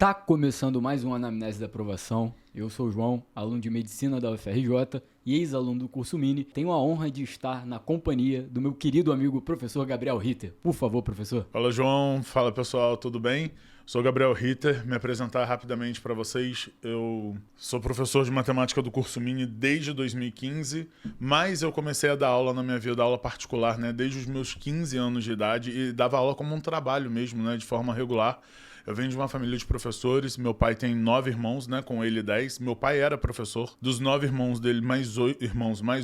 Tá começando mais um Anamnese da Aprovação. Eu sou o João, aluno de Medicina da UFRJ e ex-aluno do curso Mini. Tenho a honra de estar na companhia do meu querido amigo professor Gabriel Ritter. Por favor, professor. Fala, João. Fala, pessoal. Tudo bem? Sou Gabriel Ritter. Me apresentar rapidamente para vocês. Eu sou professor de matemática do curso Mini desde 2015, mas eu comecei a dar aula na minha vida, aula particular, né, desde os meus 15 anos de idade e dava aula como um trabalho mesmo, né, de forma regular. Eu venho de uma família de professores, meu pai tem 9 irmãos, né, com ele 10. Meu pai era professor. Dos 9 irmãos dele, mais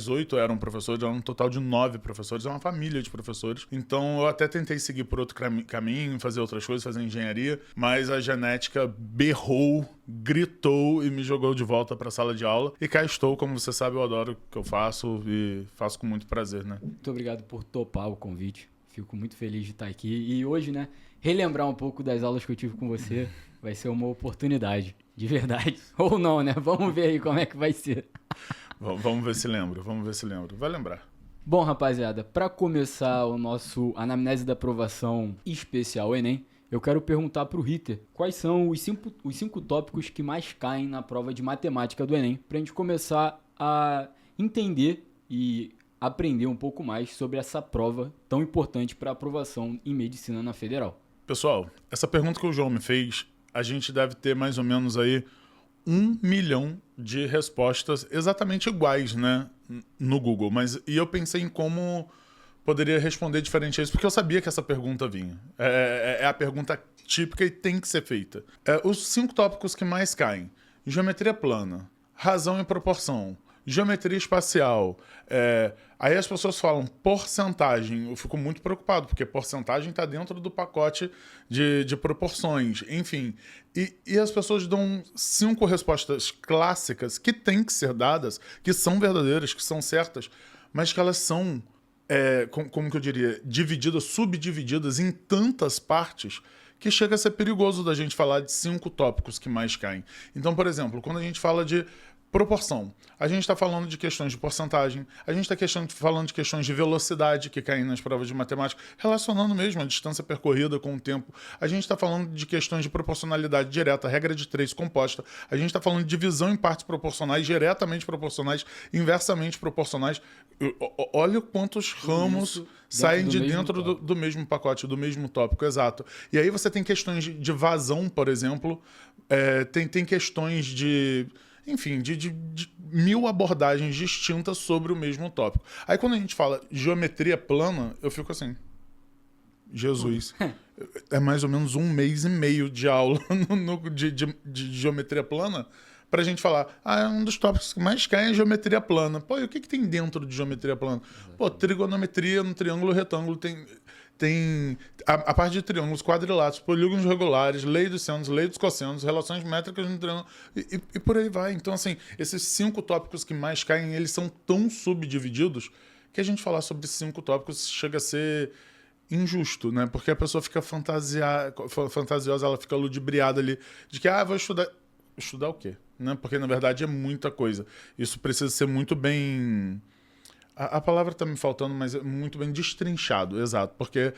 8 eram professores, era um total de 9 professores, é uma família de professores. Então eu até tentei seguir por outro caminho, fazer outras coisas, fazer engenharia, mas a genética berrou, gritou e me jogou de volta para a sala de aula. E cá estou, como você sabe, eu adoro o que eu faço e faço com muito prazer, né? Muito obrigado por topar o convite. Fico muito feliz de estar aqui. E hoje, né, relembrar um pouco das aulas que eu tive com você vai ser uma oportunidade, de verdade. Ou não, né? Vamos ver aí como é que vai ser. Vamos ver se lembro, Vai lembrar. Bom, rapaziada, para começar o nosso Anamnese da Aprovação especial Enem, eu quero perguntar para o Ritter quais são os cinco tópicos que mais caem na prova de matemática do Enem, para a gente começar a entender e aprender um pouco mais sobre essa prova tão importante para aprovação em medicina na Federal. Pessoal, essa pergunta que o João me fez, a gente deve ter mais ou menos aí 1 milhão de respostas exatamente iguais, né, no Google. E eu pensei em como poderia responder diferente a isso, porque eu sabia que essa pergunta vinha. É a pergunta típica e tem que ser feita. Os 5 tópicos que mais caem: geometria plana, razão e proporção, geometria espacial. Aí as pessoas falam porcentagem. Eu fico muito preocupado, porque porcentagem está dentro do pacote de proporções. Enfim, e as pessoas dão 5 respostas clássicas que têm que ser dadas, que são verdadeiras, que são certas, mas que elas são, como que eu diria, subdivididas em tantas partes que chega a ser perigoso da gente falar de 5 tópicos que mais caem. Então, por exemplo, quando a gente fala de proporção, a gente está falando de questões de porcentagem, a gente está falando de questões de velocidade que caem nas provas de matemática, relacionando mesmo a distância percorrida com o tempo. A gente está falando de questões de proporcionalidade direta, regra de 3 composta. A gente está falando de divisão em partes proporcionais, diretamente proporcionais, inversamente proporcionais. Olha quantos ramos saem de dentro do mesmo pacote, do mesmo tópico, exato. E aí você tem questões de vazão, por exemplo, tem questões de... Enfim, de 1000 abordagens distintas sobre o mesmo tópico. Aí quando a gente fala geometria plana, eu fico assim, Jesus, é mais ou menos 1 mês e meio de aula de geometria plana pra gente falar, um dos tópicos que mais cai é geometria plana. Pô, e o que tem dentro de geometria plana? Pô, trigonometria no triângulo retângulo tem a parte de triângulos, quadriláteros, polígonos regulares, lei dos senos, lei dos cossenos, relações métricas no triângulo, e por aí vai. Então, assim, esses 5 tópicos que mais caem, eles são tão subdivididos que a gente falar sobre 5 tópicos chega a ser injusto, né? Porque a pessoa fica fantasiosa, ela fica ludibriada ali, de que, vou estudar. Estudar o quê? Né? Porque, na verdade, é muita coisa. Isso precisa ser muito bem... A palavra está me faltando, mas é muito bem destrinchado, exato, porque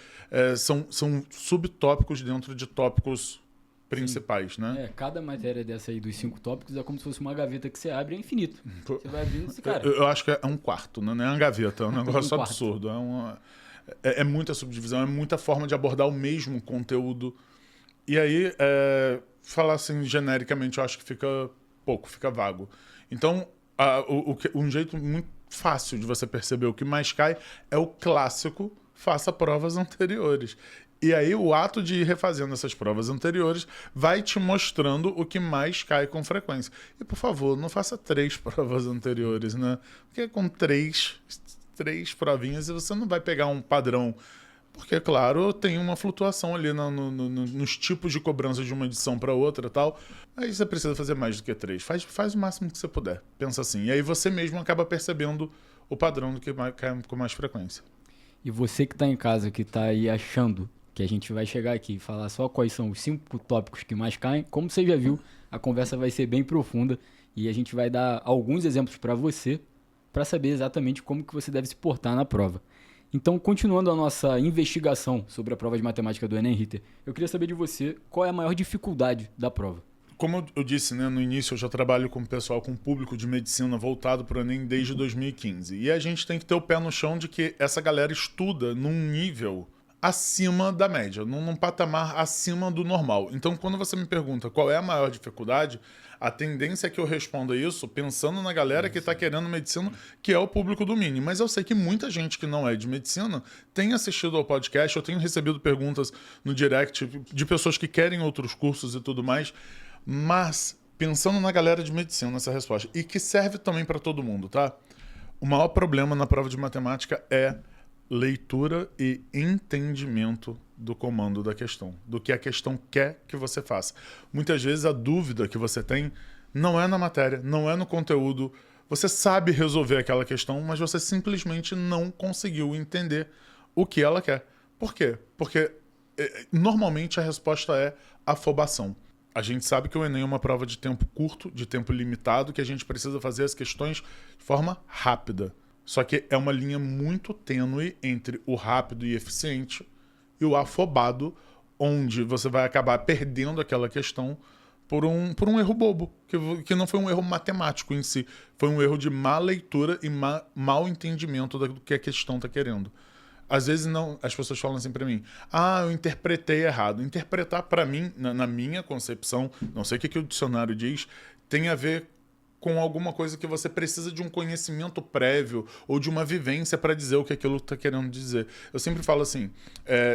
são subtópicos dentro de tópicos principais, né? Cada matéria dessa aí dos 5 tópicos é como se fosse uma gaveta que você abre e é infinito. Você vai abrir esse cara. Eu acho que é um quarto, né? Não é uma gaveta, é um negócio absurdo. É muita subdivisão, é muita forma de abordar o mesmo conteúdo. E aí, falar assim genericamente, eu acho que fica pouco, fica vago. Então, um jeito muito fácil de você perceber o que mais cai é o clássico: faça provas anteriores. E aí o ato de ir refazendo essas provas anteriores vai te mostrando o que mais cai com frequência. E, por favor, não faça 3 provas anteriores, né? Porque com 3 provinhas você não vai pegar um padrão. Porque, claro, tem uma flutuação ali nos tipos de cobrança de uma edição para outra e tal. Aí você precisa fazer mais do que 3. Faz o máximo que você puder. Pensa assim. E aí você mesmo acaba percebendo o padrão do que cai com mais frequência. E você que está em casa, que está aí achando que a gente vai chegar aqui e falar só quais são os 5 tópicos que mais caem, como você já viu, a conversa vai ser bem profunda e a gente vai dar alguns exemplos para você, para saber exatamente como que você deve se portar na prova. Então, continuando a nossa investigação sobre a prova de matemática do Enem, Ritter, eu queria saber de você qual é a maior dificuldade da prova. Como eu disse, né, no início, eu já trabalho com o pessoal, com o público de medicina voltado para o Enem desde 2015. E a gente tem que ter o pé no chão de que essa galera estuda num nível acima da média, num patamar acima do normal. Então, quando você me pergunta qual é a maior dificuldade, a tendência é que eu responda isso pensando na galera que está querendo medicina, que é o público do Mini. Mas eu sei que muita gente que não é de medicina tem assistido ao podcast, eu tenho recebido perguntas no direct de pessoas que querem outros cursos e tudo mais, mas pensando na galera de medicina nessa resposta, e que serve também para todo mundo, tá? O maior problema na prova de matemática é leitura e entendimento do comando da questão, do que a questão quer que você faça. Muitas vezes a dúvida que você tem não é na matéria, não é no conteúdo. Você sabe resolver aquela questão, mas você simplesmente não conseguiu entender o que ela quer. Por quê? Porque normalmente a resposta é afobação. A gente sabe que o Enem é uma prova de tempo curto, de tempo limitado, que a gente precisa fazer as questões de forma rápida. Só que é uma linha muito tênue entre o rápido e eficiente e o afobado, onde você vai acabar perdendo aquela questão por um erro bobo, que não foi um erro matemático em si, foi um erro de má leitura e mau entendimento do que a questão está querendo. Às vezes não, as pessoas falam assim para mim, eu interpretei errado. Interpretar para mim, na minha concepção, não sei o que o dicionário diz, tem a ver com alguma coisa que você precisa de um conhecimento prévio ou de uma vivência para dizer o que aquilo está querendo dizer. Eu sempre falo assim,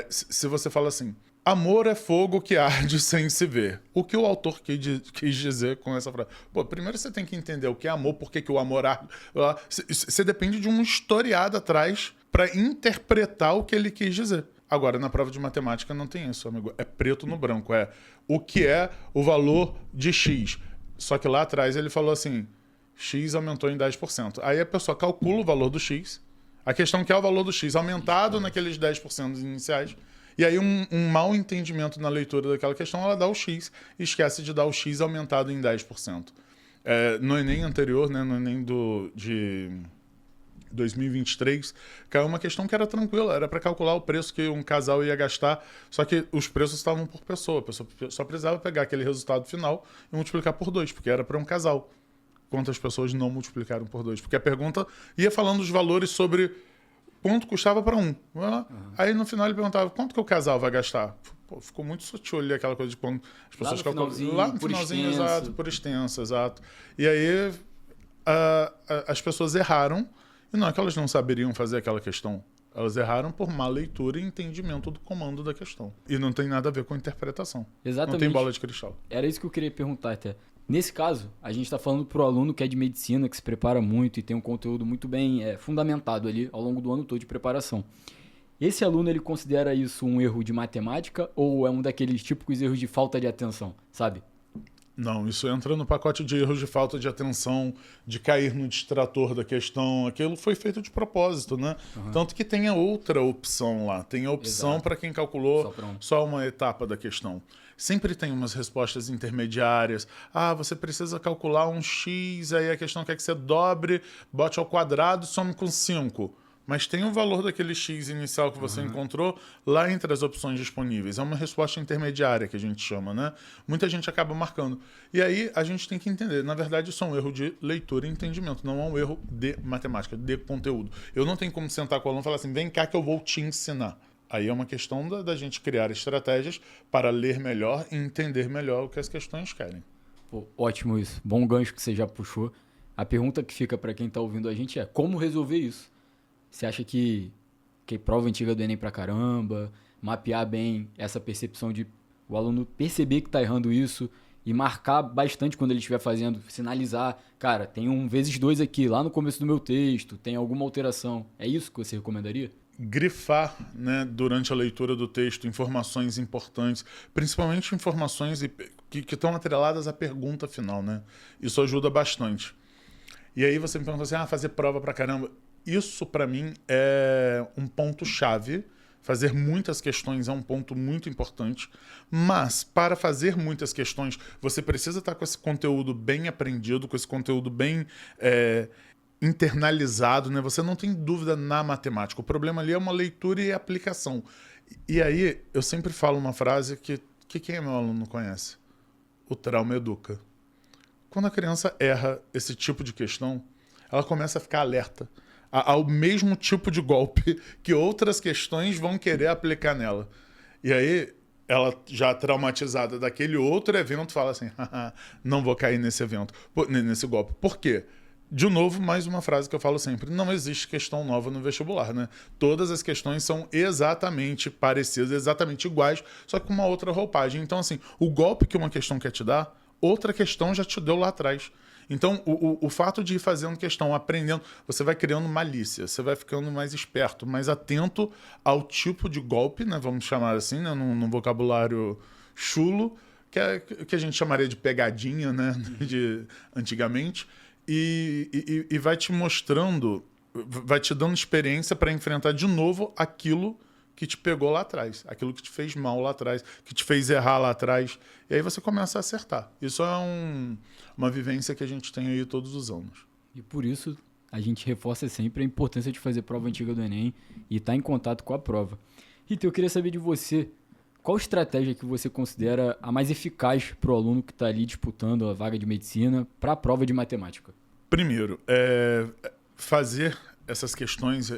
se você fala assim, amor é fogo que arde sem se ver. O que o autor quis dizer com essa frase? Pô, primeiro você tem que entender o que é amor, por que o amor arde. Você depende de um historiado atrás para interpretar o que ele quis dizer. Agora, na prova de matemática não tem isso, amigo. É preto no branco. É o que é o valor de X. Só que lá atrás ele falou assim, X aumentou em 10%. Aí a pessoa calcula o valor do X. A questão que é o valor do X aumentado naqueles 10% iniciais. E aí um mau entendimento na leitura daquela questão, ela dá o X e esquece de dar o X aumentado em 10%. No Enem anterior, né, no Enem de 2023, caiu uma questão que era tranquila, era para calcular o preço que um casal ia gastar, só que os preços estavam por pessoa, a pessoa só precisava pegar aquele resultado final e multiplicar por 2, porque era para um casal. Quantas pessoas não multiplicaram por 2? Porque a pergunta ia falando os valores sobre quanto custava para um. Aí no final ele perguntava quanto que o casal vai gastar. Pô, ficou muito sutil ali aquela coisa de quando as pessoas calculam. Lá no finalzinho, exato, por extenso, exato. E aí as pessoas erraram. E não é que elas não saberiam fazer aquela questão. Elas erraram por má leitura e entendimento do comando da questão. E não tem nada a ver com interpretação. Exatamente. Não tem bola de cristal. Era isso que eu queria perguntar até. Nesse caso, a gente está falando para o aluno que é de medicina, que se prepara muito e tem um conteúdo muito bem fundamentado ali ao longo do ano todo de preparação. Esse aluno, ele considera isso um erro de matemática ou é um daqueles típicos erros de falta de atenção, sabe? Não, isso entra no pacote de erros de falta de atenção, de cair no distrator da questão. Aquilo foi feito de propósito, né? Uhum. Tanto que tem a outra opção lá. Tem a opção para quem calculou só uma etapa da questão. Sempre tem umas respostas intermediárias. Você precisa calcular um X, aí a questão quer que você dobre, bote ao quadrado e some com 5. Mas tem o valor daquele X inicial que você encontrou lá entre as opções disponíveis. É uma resposta intermediária que a gente chama, né? Muita gente acaba marcando. E aí a gente tem que entender. Na verdade, isso é um erro de leitura e entendimento. Não é um erro de matemática, de conteúdo. Eu não tenho como sentar com o aluno e falar assim, vem cá que eu vou te ensinar. Aí é uma questão da gente criar estratégias para ler melhor e entender melhor o que as questões querem. Pô, ótimo isso. Bom gancho que você já puxou. A pergunta que fica para quem está ouvindo a gente é como resolver isso? Você acha que prova antiga do Enem pra caramba, mapear bem essa percepção de o aluno perceber que tá errando isso e marcar bastante quando ele estiver fazendo, sinalizar, cara, tem um vezes 2 aqui, lá no começo do meu texto, tem alguma alteração. É isso que você recomendaria? Grifar, né, durante a leitura do texto informações importantes, principalmente informações que estão atreladas à pergunta final, né? Isso ajuda bastante. E aí você me pergunta assim, fazer prova pra caramba. Isso, para mim, é um ponto-chave. Fazer muitas questões é um ponto muito importante. Mas, para fazer muitas questões, você precisa estar com esse conteúdo bem aprendido, com esse conteúdo bem internalizado, né? Você não tem dúvida na matemática. O problema ali é uma leitura e aplicação. E aí, eu sempre falo uma frase que quem é meu aluno conhece. O trauma educa. Quando a criança erra esse tipo de questão, ela começa a ficar alerta ao mesmo tipo de golpe que outras questões vão querer aplicar nela. E aí, ela já traumatizada daquele outro evento, fala assim, não vou cair nesse evento, nesse golpe. Por quê? De novo, mais uma frase que eu falo sempre, não existe questão nova no vestibular, né? Todas as questões são exatamente parecidas, exatamente iguais, só que com uma outra roupagem. Então, assim, o golpe que uma questão quer te dar, outra questão já te deu lá atrás. Então, o fato de ir fazendo questão, aprendendo, você vai criando malícia, você vai ficando mais esperto, mais atento ao tipo de golpe, né? Vamos chamar assim, né? Num vocabulário chulo, que a gente chamaria de pegadinha, né? Antigamente. E vai te mostrando, vai te dando experiência para enfrentar de novo aquilo que te pegou lá atrás, aquilo que te fez mal lá atrás, que te fez errar lá atrás. E aí você começa a acertar. Isso é uma vivência que a gente tem aí todos os anos. E por isso a gente reforça sempre a importância de fazer prova antiga do Enem e estar em contato com a prova. Rita, eu queria saber de você, qual estratégia que você considera a mais eficaz para o aluno que está ali disputando a vaga de medicina para a prova de matemática? Primeiro, fazer essas questões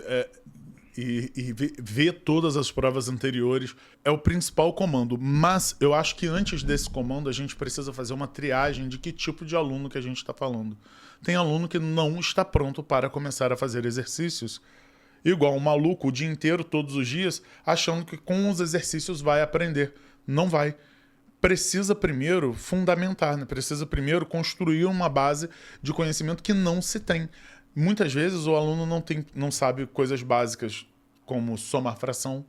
e ver todas as provas anteriores é o principal comando. Mas eu acho que antes desse comando a gente precisa fazer uma triagem de que tipo de aluno que a gente está falando. Tem aluno que não está pronto para começar a fazer exercícios igual um maluco o dia inteiro, todos os dias, achando que com os exercícios vai aprender. Não vai. Precisa primeiro fundamentar, né? Precisa primeiro construir uma base de conhecimento que não se tem. Muitas vezes o aluno não sabe coisas básicas como somar fração.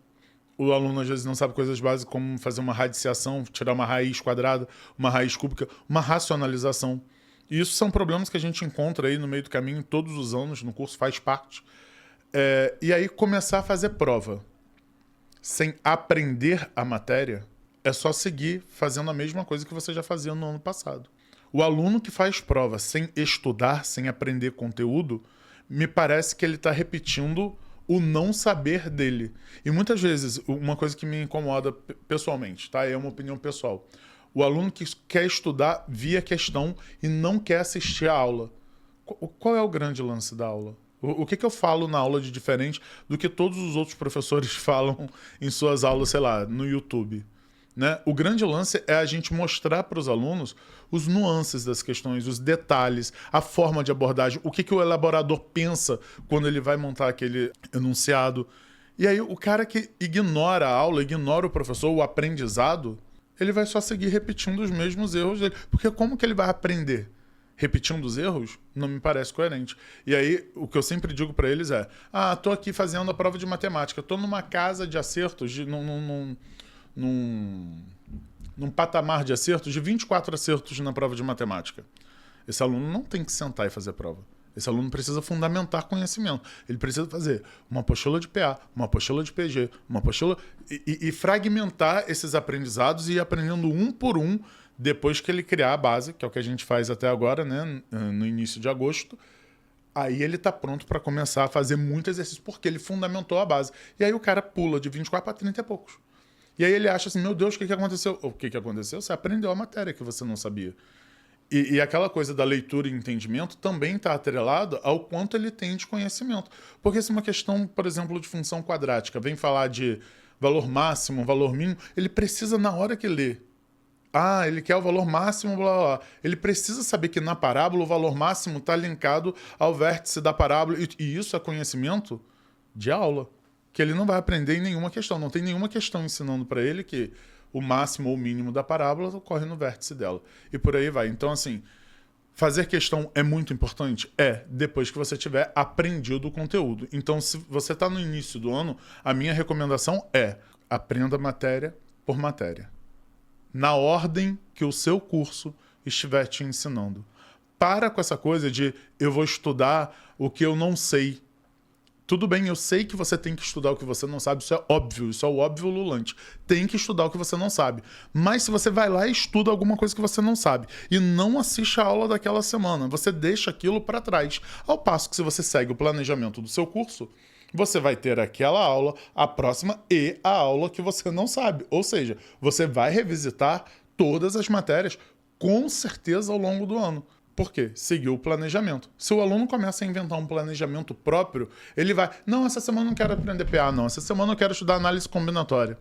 O aluno às vezes não sabe coisas básicas como fazer uma radiciação, tirar uma raiz quadrada, uma raiz cúbica, uma racionalização. E isso são problemas que a gente encontra aí no meio do caminho todos os anos, no curso faz parte. E aí começar a fazer prova sem aprender a matéria é só seguir fazendo a mesma coisa que você já fazia no ano passado. O aluno que faz prova sem estudar, sem aprender conteúdo, me parece que ele está repetindo o não saber dele. E muitas vezes, uma coisa que me incomoda pessoalmente, tá? É uma opinião pessoal. O aluno que quer estudar via questão e não quer assistir a aula. Qual é o grande lance da aula? O que eu falo na aula de diferente do que todos os outros professores falam em suas aulas, sei lá, no YouTube? Né? O grande lance é a gente mostrar para os alunos os nuances das questões, os detalhes, a forma de abordagem, o que o elaborador pensa quando ele vai montar aquele enunciado. E aí o cara que ignora a aula, ignora o professor, o aprendizado, ele vai só seguir repetindo os mesmos erros dele. Porque como que ele vai aprender? Repetindo os erros? Não me parece coerente. E aí, o que eu sempre digo para eles é: tô aqui fazendo a prova de matemática, tô numa casa de acertos, num patamar de acertos, de 24 acertos na prova de matemática. Esse aluno não tem que sentar e fazer a prova. Esse aluno precisa fundamentar conhecimento. Ele precisa fazer uma apostila de PA, uma apostila de PG, uma apostila... E fragmentar esses aprendizados e ir aprendendo um por um depois que ele criar a base, que é o que a gente faz até agora, né, no início de agosto. Aí ele está pronto para começar a fazer muito exercício, porque ele fundamentou a base. E aí o cara pula de 24 para 30 e poucos. E aí ele acha assim, meu Deus, o que aconteceu? O que aconteceu? Você aprendeu a matéria que você não sabia. E aquela coisa da leitura e entendimento também está atrelado ao quanto ele tem de conhecimento. Porque se uma questão, por exemplo, de função quadrática vem falar de valor máximo, valor mínimo, ele precisa, na hora que lê, ele quer o valor máximo, blá, blá, blá. Ele precisa saber que na parábola o valor máximo está linkado ao vértice da parábola. E isso é conhecimento de aula, que ele não vai aprender em nenhuma questão. Não tem nenhuma questão ensinando para ele que o máximo ou o mínimo da parábola ocorre no vértice dela. E por aí vai. Então, assim, fazer questão é muito importante? Depois que você tiver aprendido o conteúdo. Então, se você está no início do ano, a minha recomendação é: aprenda matéria por matéria, na ordem que o seu curso estiver te ensinando. Para com essa coisa de eu vou estudar o que eu não sei. Tudo bem, eu sei que você tem que estudar o que você não sabe, isso é óbvio, isso é o óbvio lulante. Tem que estudar o que você não sabe. Mas se você vai lá e estuda alguma coisa que você não sabe e não assiste a aula daquela semana, você deixa aquilo para trás. Ao passo que se você segue o planejamento do seu curso, você vai ter aquela aula, a próxima e a aula que você não sabe. Ou seja, você vai revisitar todas as matérias com certeza ao longo do ano. Por quê? Seguiu o planejamento. Se o aluno começa a inventar um planejamento próprio, ele vai, não, essa semana eu não quero aprender PA, não. Essa semana eu quero estudar análise combinatória.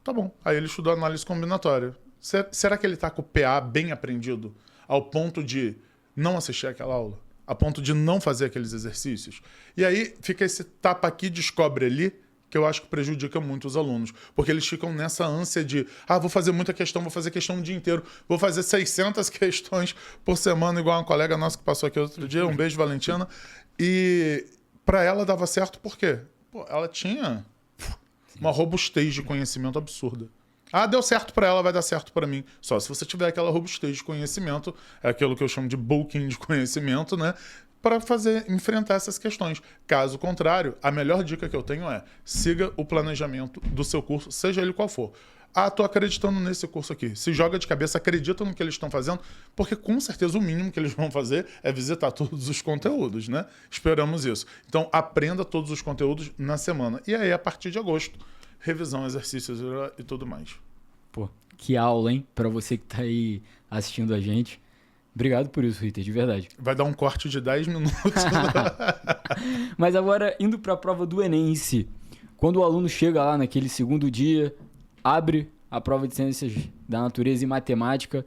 Tá bom. Aí ele estudou análise combinatória. Será que ele está com o PA bem aprendido? Ao ponto de não assistir aquela aula? A ponto de não fazer aqueles exercícios? E aí fica esse tapa aqui, descobre ali, que eu acho que prejudica muito os alunos. Porque eles ficam nessa ânsia de, vou fazer muita questão, vou fazer questão o dia inteiro, vou fazer 600 questões por semana, igual uma colega nossa que passou aqui outro dia, um beijo, Valentina. E para ela dava certo por quê? Pô, ela tinha uma robustez de conhecimento absurda. Deu certo para ela, vai dar certo para mim. Só se você tiver aquela robustez de conhecimento, é aquilo que eu chamo de bulking de conhecimento, né? Para enfrentar essas questões. Caso contrário, a melhor dica que eu tenho é siga o planejamento do seu curso, seja ele qual for. Tô acreditando nesse curso aqui. Se joga de cabeça, acredita no que eles estão fazendo, porque com certeza o mínimo que eles vão fazer é visitar todos os conteúdos, né? Esperamos isso. Então, aprenda todos os conteúdos na semana. E aí, a partir de agosto, revisão, exercícios e tudo mais. Pô, que aula, hein? Para você que tá aí assistindo a gente. Obrigado por isso, Ritter, de verdade. Vai dar um corte de 10 minutos. Mas agora, indo para a prova do Enem em si. Quando o aluno chega lá naquele segundo dia, abre a prova de Ciências da Natureza e Matemática,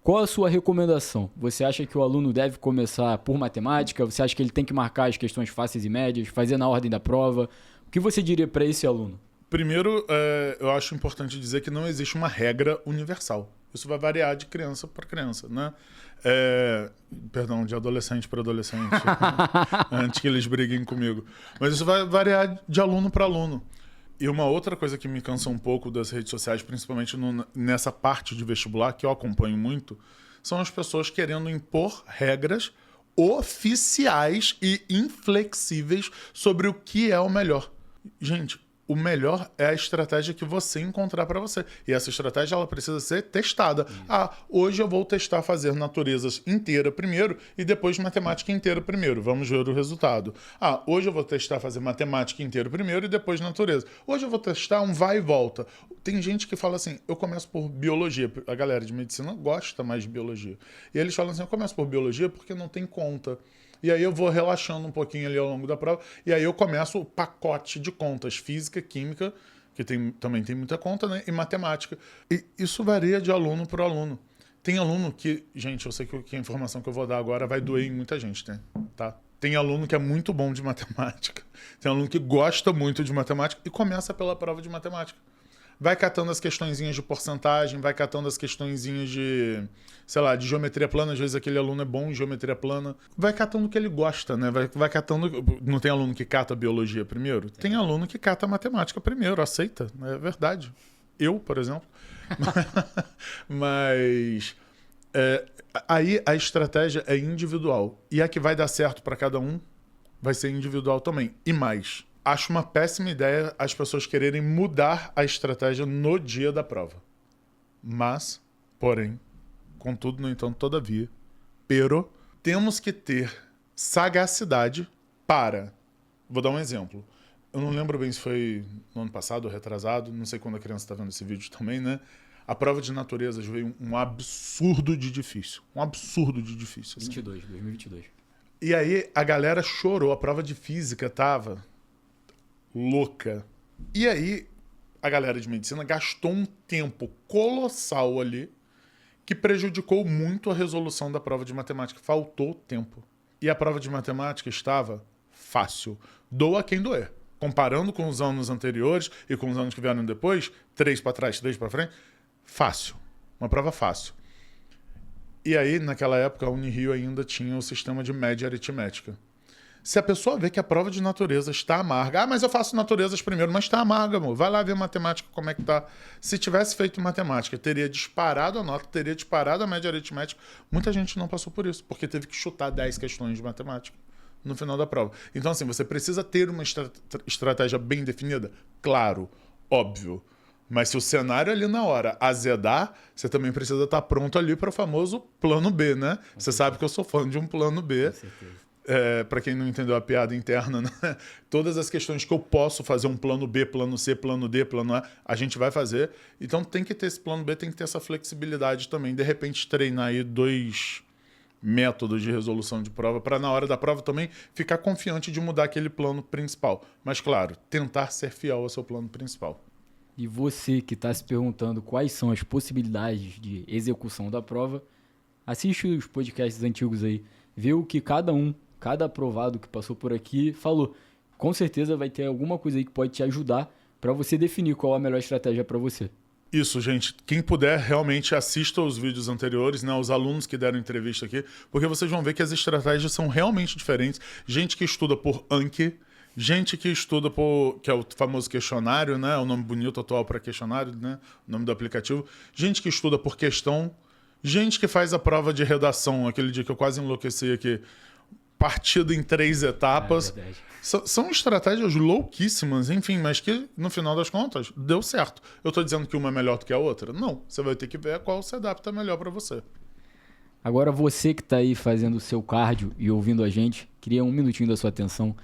qual a sua recomendação? Você acha que o aluno deve começar por matemática? Você acha que ele tem que marcar as questões fáceis e médias, fazer na ordem da prova? O que você diria para esse aluno? Primeiro, eu acho importante dizer que não existe uma regra universal. Isso vai variar de criança para criança, né? Perdão, de adolescente para adolescente, antes que eles briguem comigo. Mas isso vai variar de aluno para aluno. E uma outra coisa que me cansa um pouco das redes sociais, principalmente nessa parte de vestibular, que eu acompanho muito, são as pessoas querendo impor regras oficiais e inflexíveis sobre o que é o melhor. Gente, o melhor é a estratégia que você encontrar para você. E essa estratégia ela precisa ser testada. Hoje eu vou testar fazer naturezas inteira primeiro e depois matemática inteira primeiro. Vamos ver o resultado. Hoje eu vou testar fazer matemática inteira primeiro e depois natureza. Hoje eu vou testar um vai e volta. Tem gente que fala assim, eu começo por biologia. A galera de medicina gosta mais de biologia. E eles falam assim, eu começo por biologia porque não tem conta. E aí eu vou relaxando um pouquinho ali ao longo da prova. E aí eu começo o pacote de contas. Física, química, que também tem muita conta, né? E matemática. E isso varia de aluno para aluno. Tem aluno que... Gente, eu sei que a informação que eu vou dar agora vai doer em muita gente, tá? Tem aluno que é muito bom de matemática. Tem aluno que gosta muito de matemática e começa pela prova de matemática. Vai catando as questõezinhas de porcentagem, vai catando as questõezinhas de, sei lá, de geometria plana. Às vezes aquele aluno é bom em geometria plana. Vai catando o que ele gosta, né? Vai catando... Não tem aluno que cata biologia primeiro? Tem aluno que cata matemática primeiro, aceita, é verdade. Eu, por exemplo. Mas aí a estratégia é individual. E a que vai dar certo para cada um vai ser individual também. E mais... Acho uma péssima ideia as pessoas quererem mudar a estratégia no dia da prova. Mas, porém, contudo, no entanto, todavia, temos que ter sagacidade para... Vou dar um exemplo. Eu não lembro bem se foi no ano passado ou retrasado, não sei quando a criança está vendo esse vídeo também, né? A prova de naturezas veio um absurdo de difícil. Um absurdo de difícil. Assim. 2022. E aí a galera chorou, a prova de física tava... louca. E aí, a galera de medicina gastou um tempo colossal ali que prejudicou muito a resolução da prova de matemática. Faltou tempo. E a prova de matemática estava fácil. Doa quem doer. Comparando com os anos anteriores e com os anos que vieram depois, 3 para trás, 3 para frente, fácil. Uma prova fácil. E aí, naquela época, a Unirio ainda tinha o sistema de média aritmética. Se a pessoa vê que a prova de natureza está amarga, mas eu faço naturezas primeiro, mas está amarga, amor. Vai lá ver matemática como é que tá. Se tivesse feito matemática, teria disparado a nota, teria disparado a média aritmética. Muita gente não passou por isso, porque teve que chutar 10 questões de matemática. no final da prova. Então, assim, você precisa ter uma estratégia bem definida? Claro, óbvio. Mas se o cenário ali na hora azedar, você também precisa estar pronto ali para o famoso plano B, né? Você sabe que eu sou fã de um plano B. Com certeza. Para quem não entendeu a piada interna, né? Todas as questões que eu posso fazer um plano B, plano C, plano D, plano A, a gente vai fazer. Então tem que ter esse plano B, tem que ter essa flexibilidade também. De repente treinar aí 2 métodos de resolução de prova para na hora da prova também ficar confiante de mudar aquele plano principal. Mas claro, tentar ser fiel ao seu plano principal. E você que está se perguntando quais são as possibilidades de execução da prova, assiste os podcasts antigos aí, vê o que cada aprovado que passou por aqui falou. Com certeza vai ter alguma coisa aí que pode te ajudar para você definir qual a melhor estratégia para você. Isso, gente. Quem puder, realmente assista os vídeos anteriores, né? Os alunos que deram entrevista aqui, porque vocês vão ver que as estratégias são realmente diferentes. Gente que estuda por Anki, gente que estuda por... que é o famoso questionário, né? O nome bonito atual para questionário, né? O nome do aplicativo. Gente que estuda por questão. Gente que faz a prova de redação, aquele dia que eu quase enlouqueci aqui, partido em 3 etapas. São estratégias louquíssimas, enfim, mas que no final das contas deu certo. Eu estou dizendo que uma é melhor do que a outra? Não. Você vai ter que ver qual se adapta melhor para você. Agora você que está aí fazendo o seu cardio e ouvindo a gente, queria um minutinho da sua atenção.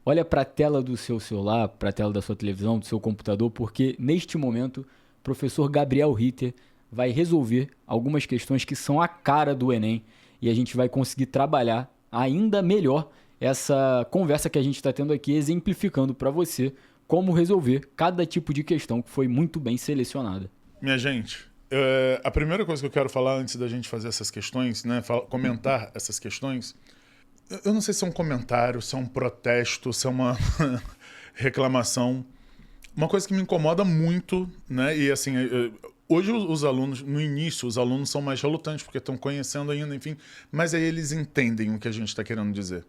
Olha para a tela do seu celular, para a tela da sua televisão, do seu computador, porque neste momento o professor Gabriel Ritter vai resolver algumas questões que são a cara do Enem e a gente vai conseguir trabalhar ainda melhor essa conversa que a gente está tendo aqui, exemplificando para você como resolver cada tipo de questão que foi muito bem selecionada. Minha gente, a primeira coisa que eu quero falar antes da gente fazer essas questões, né, comentar essas questões, eu não sei se é um comentário, se é um protesto, se é uma reclamação. Uma coisa que me incomoda muito, né, e assim... Hoje os alunos, no início, os alunos são mais relutantes, porque estão conhecendo ainda, enfim, mas aí eles entendem o que a gente está querendo dizer.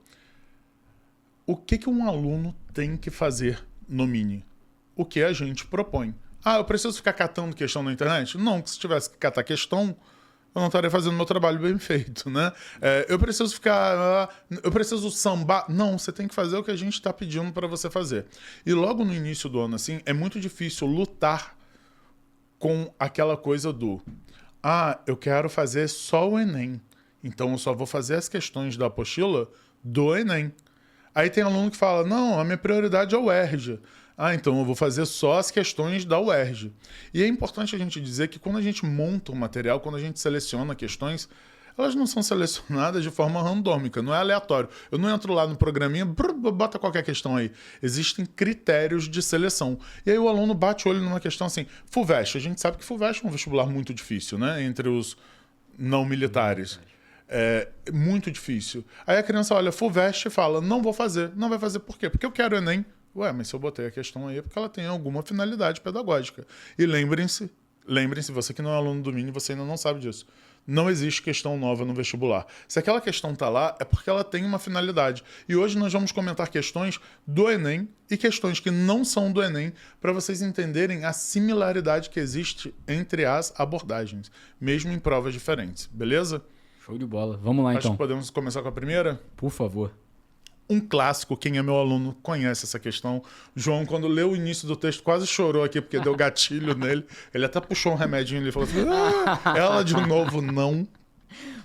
O que um aluno tem que fazer no Mini? O que a gente propõe. Ah, eu preciso ficar catando questão na internet? Não, que se tivesse que catar questão, eu não estaria fazendo meu trabalho bem feito, né? Eu preciso sambar? Não, você tem que fazer o que a gente está pedindo para você fazer. E logo no início do ano, assim, é muito difícil lutar com aquela coisa do eu quero fazer só o Enem, então eu só vou fazer as questões da apostila do Enem. Aí tem aluno que fala, não, a minha prioridade é o UERJ. Então eu vou fazer só as questões da UERJ. E é importante a gente dizer que quando a gente monta o material, quando a gente seleciona questões, elas não são selecionadas de forma randômica, não é aleatório. Eu não entro lá no programinha, bota qualquer questão aí. Existem critérios de seleção. E aí o aluno bate o olho numa questão assim, FUVEST. A gente sabe que FUVEST é um vestibular muito difícil, né? Entre os não militares. É muito difícil. Aí a criança olha FUVEST e fala, não vou fazer. Não vai fazer por quê? Porque eu quero Enem. Ué, mas se eu botei a questão aí é porque ela tem alguma finalidade pedagógica. E lembrem-se, você que não é aluno do Mini, você ainda não sabe disso. Não existe questão nova no vestibular. Se aquela questão está lá, é porque ela tem uma finalidade. E hoje nós vamos comentar questões do Enem e questões que não são do Enem, para vocês entenderem a similaridade que existe entre as abordagens, mesmo em provas diferentes. Beleza? Show de bola. Vamos lá, então. Acho que podemos começar com a primeira? Por favor. Um clássico, quem é meu aluno conhece essa questão. João, quando leu o início do texto, quase chorou aqui, porque deu gatilho nele. Ele até puxou um remedinho ali e falou assim, ela de novo não.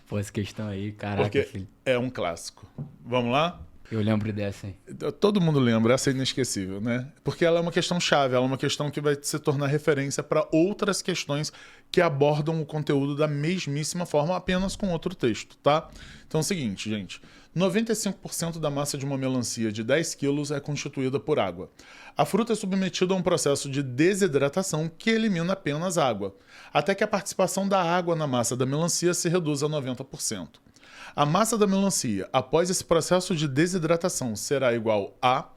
Pô, essa questão aí, caraca, porque filho. É um clássico. Vamos lá? Eu lembro dessa, hein? Todo mundo lembra, essa é inesquecível, né? Porque ela é uma questão chave, ela é uma questão que vai se tornar referência para outras questões que abordam o conteúdo da mesmíssima forma, apenas com outro texto, tá? Então é o seguinte, gente. 95% da massa de uma melancia de 10 quilos é constituída por água. A fruta é submetida a um processo de desidratação que elimina apenas água, até que a participação da água na massa da melancia se reduza a 90%. A massa da melancia, após esse processo de desidratação, será igual a...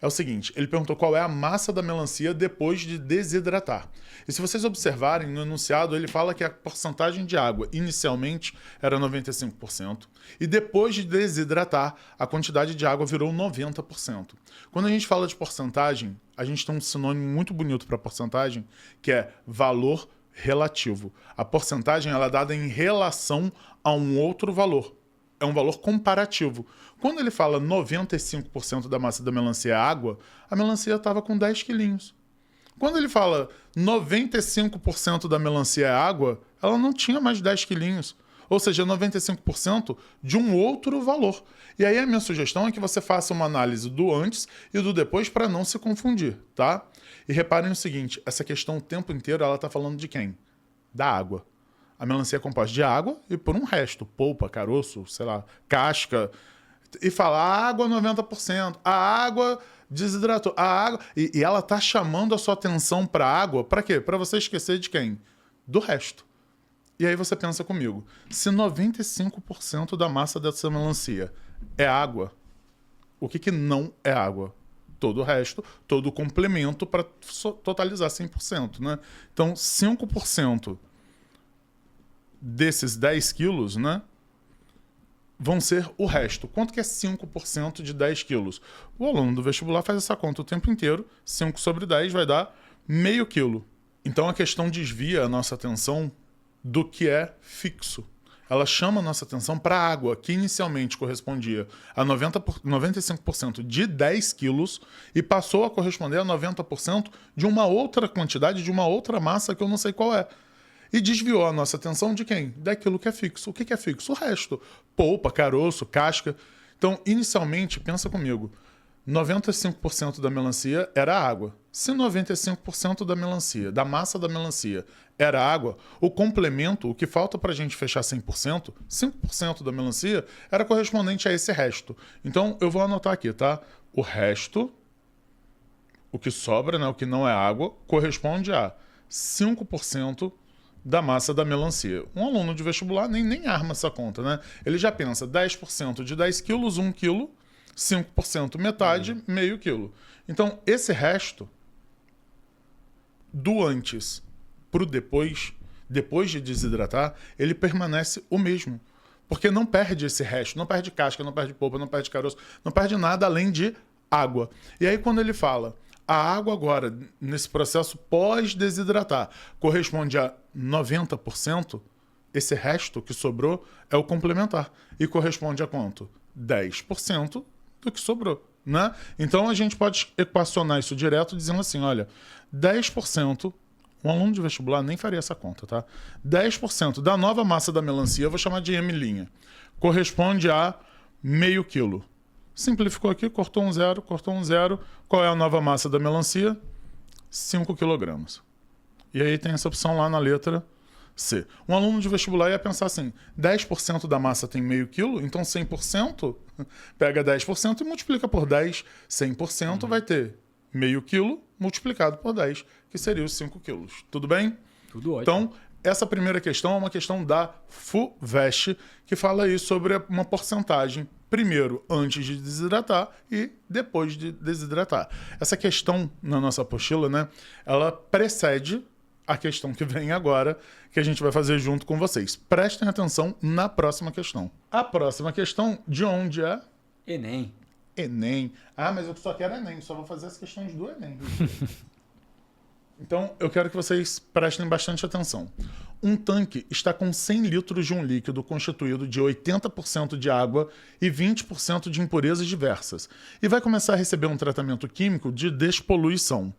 É o seguinte, ele perguntou qual é a massa da melancia depois de desidratar. E se vocês observarem, no enunciado ele fala que a porcentagem de água inicialmente era 95%, e depois de desidratar, a quantidade de água virou 90%. Quando a gente fala de porcentagem, a gente tem um sinônimo muito bonito para porcentagem, que é valor relativo. A porcentagem ela é dada em relação a um outro valor. é um valor comparativo. Quando ele fala 95% da massa da melancia é água, a melancia estava com 10 quilinhos. Quando ele fala 95% da melancia é água, ela não tinha mais 10 quilinhos. Ou seja, 95% de um outro valor. E aí a minha sugestão é que você faça uma análise do antes e do depois para não se confundir, tá? E reparem o seguinte, essa questão o tempo inteiro ela está falando de quem? Da água. A melancia é composta de água e por um resto, polpa, caroço, sei lá, casca. E fala, a água 90%, a água desidratou, a água... E ela tá chamando a sua atenção para a água, para quê? Para você esquecer de quem? Do resto. E aí você pensa comigo, se 95% da massa dessa melancia é água, o que não é água? Todo o resto, todo o complemento para totalizar 100%, né? Então, 5% desses 10 quilos, né, vão ser o resto. Quanto que é 5% de 10 quilos? O aluno do vestibular faz essa conta o tempo inteiro. 5 sobre 10 vai dar meio quilo. Então a questão desvia a nossa atenção do que é fixo. Ela chama a nossa atenção para a água, que inicialmente correspondia a 95% de 10 quilos e passou a corresponder a 90% de uma outra quantidade, de uma outra massa que eu não sei qual é. E desviou a nossa atenção de quem? Daquilo que é fixo. O que é fixo? O resto. Polpa, caroço, casca. Então, inicialmente, pensa comigo, 95% da melancia era água. Se 95% da melancia, da massa da melancia, era água, o complemento, o que falta para a gente fechar 100%, 5% da melancia, era correspondente a esse resto. Então, eu vou anotar aqui, tá? O resto, o que sobra, né, o que não é água, corresponde a 5% da massa da melancia. Um aluno de vestibular nem arma essa conta, né? Ele já pensa 10% de 10 quilos, 1 quilo, 5% metade, meio quilo. Então, esse resto, do antes para o depois de desidratar, ele permanece o mesmo. Porque não perde esse resto, não perde casca, não perde polpa, não perde caroço, não perde nada além de água. E aí quando ele fala, a água agora, nesse processo pós-desidratar, corresponde a 90%, esse resto que sobrou é o complementar. E corresponde a quanto? 10% do que sobrou, né? Então a gente pode equacionar isso direto dizendo assim, olha, 10%, um aluno de vestibular nem faria essa conta, tá? 10% da nova massa da melancia, eu vou chamar de M', corresponde a meio quilo. Simplificou aqui, cortou um zero. Qual é a nova massa da melancia? 5 quilogramas. E aí tem essa opção lá na letra C. Um aluno de vestibular ia pensar assim, 10% da massa tem meio quilo, então 100% pega 10% e multiplica por 10. 100% vai ter meio quilo multiplicado por 10, que seria os 5 quilos. Tudo bem? Tudo ótimo. Então, essa primeira questão é uma questão da FUVEST, que fala aí sobre uma porcentagem, primeiro antes de desidratar e depois de desidratar. Essa questão na nossa apostila, né, ela precede a questão que vem agora, que a gente vai fazer junto com vocês. Prestem atenção na próxima questão. A próxima questão, de onde é? Enem. Enem. Ah, mas eu só quero Enem, só vou fazer as questões do Enem. Então, eu quero que vocês prestem bastante atenção. Um tanque está com 100 litros de um líquido constituído de 80% de água e 20% de impurezas diversas e vai começar a receber um tratamento químico de despoluição.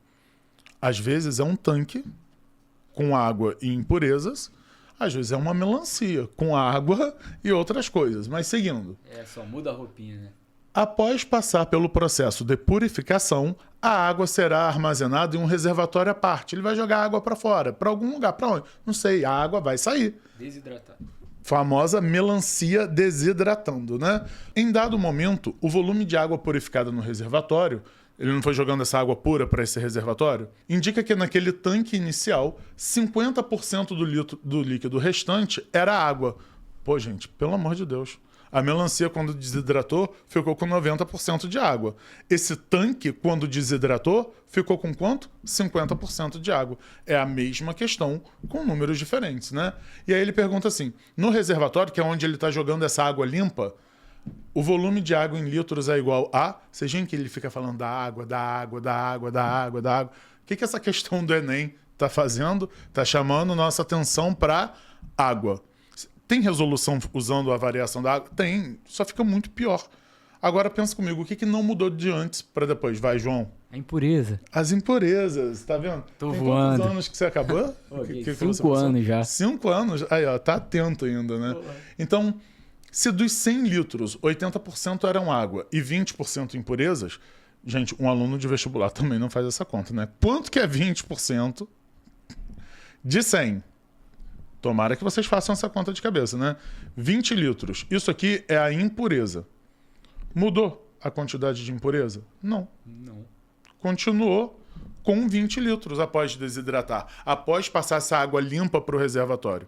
Às vezes é um tanque com água e impurezas, às vezes é uma melancia com água e outras coisas. Mas seguindo. Só muda a roupinha, né? Após passar pelo processo de purificação, a água será armazenada em um reservatório à parte. Ele vai jogar a água para fora, para algum lugar. Para onde? Não sei. A água vai sair. Desidratar. Famosa melancia desidratando, né? Em dado momento, o volume de água purificada no reservatório, ele não foi jogando essa água pura para esse reservatório, indica que naquele tanque inicial, 50% do líquido restante era água. Pô, gente, pelo amor de Deus. A melancia, quando desidratou, ficou com 90% de água. Esse tanque, quando desidratou, ficou com quanto? 50% de água. É a mesma questão, com números diferentes, né? E aí ele pergunta assim, no reservatório, que é onde ele está jogando essa água limpa, o volume de água em litros é igual a... Vocês veem que ele fica falando da água, da água, da água, da água, da água. O que essa questão do Enem está fazendo? Está chamando nossa atenção para água. Tem resolução usando a variação da água? Tem, só fica muito pior. Agora pensa comigo, o que não mudou de antes para depois? Vai, João. A impureza. As impurezas, tá vendo? Tô Tem voando. quantos anos que você acabou? 5 anos já. 5 anos? Aí, ó, tá atento ainda, né? Então, se dos 100 litros, 80% eram água e 20% impurezas, gente, um aluno de vestibular também não faz essa conta, né? Quanto que é 20% de 100? Tomara que vocês façam essa conta de cabeça, né? 20 litros. Isso aqui é a impureza. Mudou a quantidade de impureza? Não. Continuou com 20 litros após desidratar, após passar essa água limpa para o reservatório.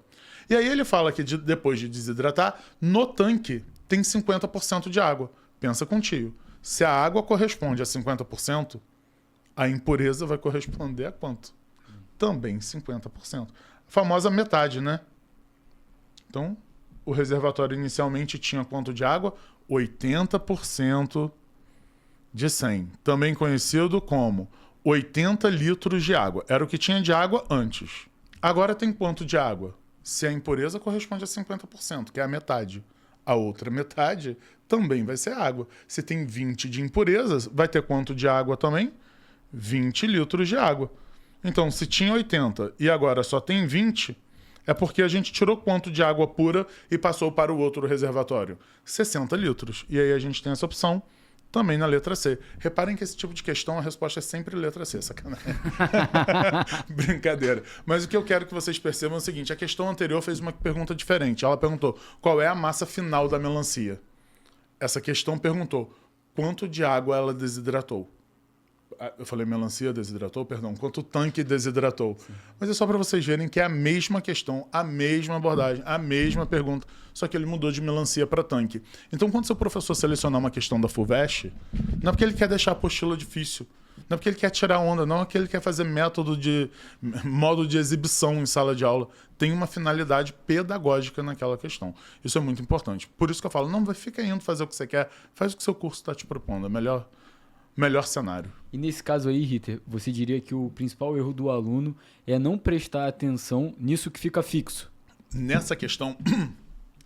E aí ele fala que depois de desidratar, no tanque tem 50% de água. Pensa contigo. Se a água corresponde a 50%, a impureza vai corresponder a quanto? Também 50%. A famosa metade, né? Então, o reservatório inicialmente tinha quanto de água? 80% de 100. Também conhecido como 80 litros de água. Era o que tinha de água antes. Agora tem quanto de água? Se a impureza corresponde a 50%, que é a metade. A outra metade também vai ser água. Se tem 20 de impurezas, vai ter quanto de água também? 20 litros de água. Então, se tinha 80 e agora só tem 20, é porque a gente tirou quanto de água pura e passou para o outro reservatório? 60 litros. E aí a gente tem essa opção também na letra C. Reparem que esse tipo de questão, a resposta é sempre letra C, sacanagem. Brincadeira. Mas o que eu quero que vocês percebam é o seguinte, a questão anterior fez uma pergunta diferente. Ela perguntou, qual é a massa final da melancia? Essa questão perguntou, quanto de água ela desidratou? Eu falei melancia desidratou? Perdão. Quanto o tanque desidratou? Sim. Mas é só para vocês verem que é a mesma questão, a mesma abordagem, a mesma pergunta, só que ele mudou de melancia para tanque. Então, quando seu professor selecionar uma questão da FUVEST, não é porque ele quer deixar a apostila difícil, não é porque ele quer tirar onda, não é porque ele quer fazer modo de exibição em sala de aula. Tem uma finalidade pedagógica naquela questão. Isso é muito importante. Por isso que eu falo, não fica indo fazer o que você quer, faz o que seu curso está te propondo. É melhor cenário. E nesse caso aí, Ritter, você diria que o principal erro do aluno é não prestar atenção nisso que fica fixo? Nessa questão,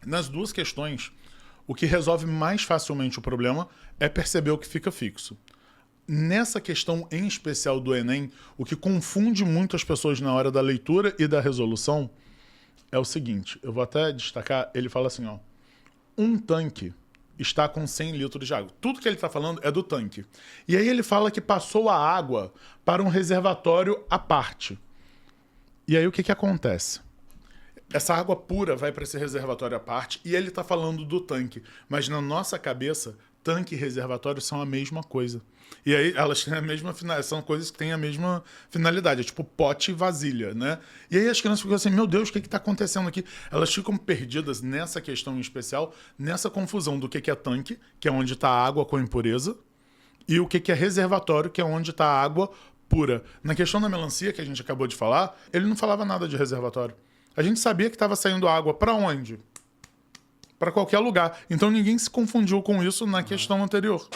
nas duas questões, o que resolve mais facilmente o problema é perceber o que fica fixo. Nessa questão em especial do Enem, o que confunde muito as pessoas na hora da leitura e da resolução é o seguinte, eu vou até destacar, ele fala assim, ó, um tanque está com 100 litros de água. Tudo que ele está falando é do tanque. E aí ele fala que passou a água para um reservatório à parte. E aí o que acontece? Essa água pura vai para esse reservatório à parte e ele está falando do tanque. Mas na nossa cabeça, tanque e reservatório são a mesma coisa. E aí elas têm a mesma finalidade, são coisas que têm a mesma finalidade, é tipo pote e vasilha, né? E aí as crianças ficam assim, meu Deus, o que está acontecendo aqui? Elas ficam perdidas nessa questão em especial, nessa confusão do que é tanque, que é onde está a água com impureza, e o que é reservatório, que é onde está a água pura. Na questão da melancia, que a gente acabou de falar, ele não falava nada de reservatório. A gente sabia que estava saindo água para onde? Para qualquer lugar. Então ninguém se confundiu com isso na questão anterior.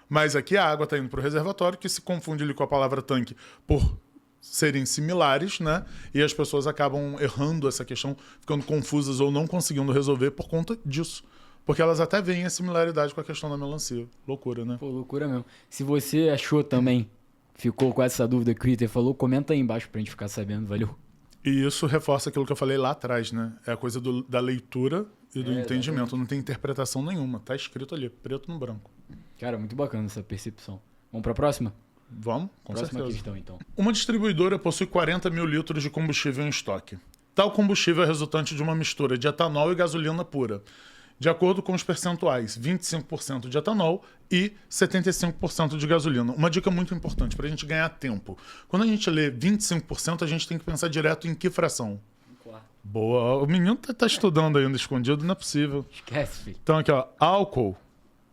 Mas aqui a água está indo para o reservatório, que se confunde ali com a palavra tanque por serem similares, né? E as pessoas acabam errando essa questão, ficando confusas ou não conseguindo resolver por conta disso. Porque elas até veem a similaridade com a questão da melancia. Loucura, né? Pô, loucura mesmo. Se você achou também, ficou com essa dúvida que o Ritter falou, comenta aí embaixo pra gente ficar sabendo, valeu? E isso reforça aquilo que eu falei lá atrás, né? É a coisa da leitura e do entendimento. Exatamente. Não tem interpretação nenhuma. Tá escrito ali, preto no branco. Cara, muito bacana essa percepção. Vamos pra próxima? Vamos, com Próxima certeza. questão, então. Uma distribuidora possui 40 mil litros de combustível em estoque. Tal combustível é resultante de uma mistura de etanol e gasolina pura. De acordo com os percentuais, 25% de etanol e 75% de gasolina. Uma dica muito importante para a gente ganhar tempo. Quando a gente lê 25%, a gente tem que pensar direto em que fração? Boa, o menino tá estudando ainda escondido, não é possível. Esquece, filho. Então aqui, ó, álcool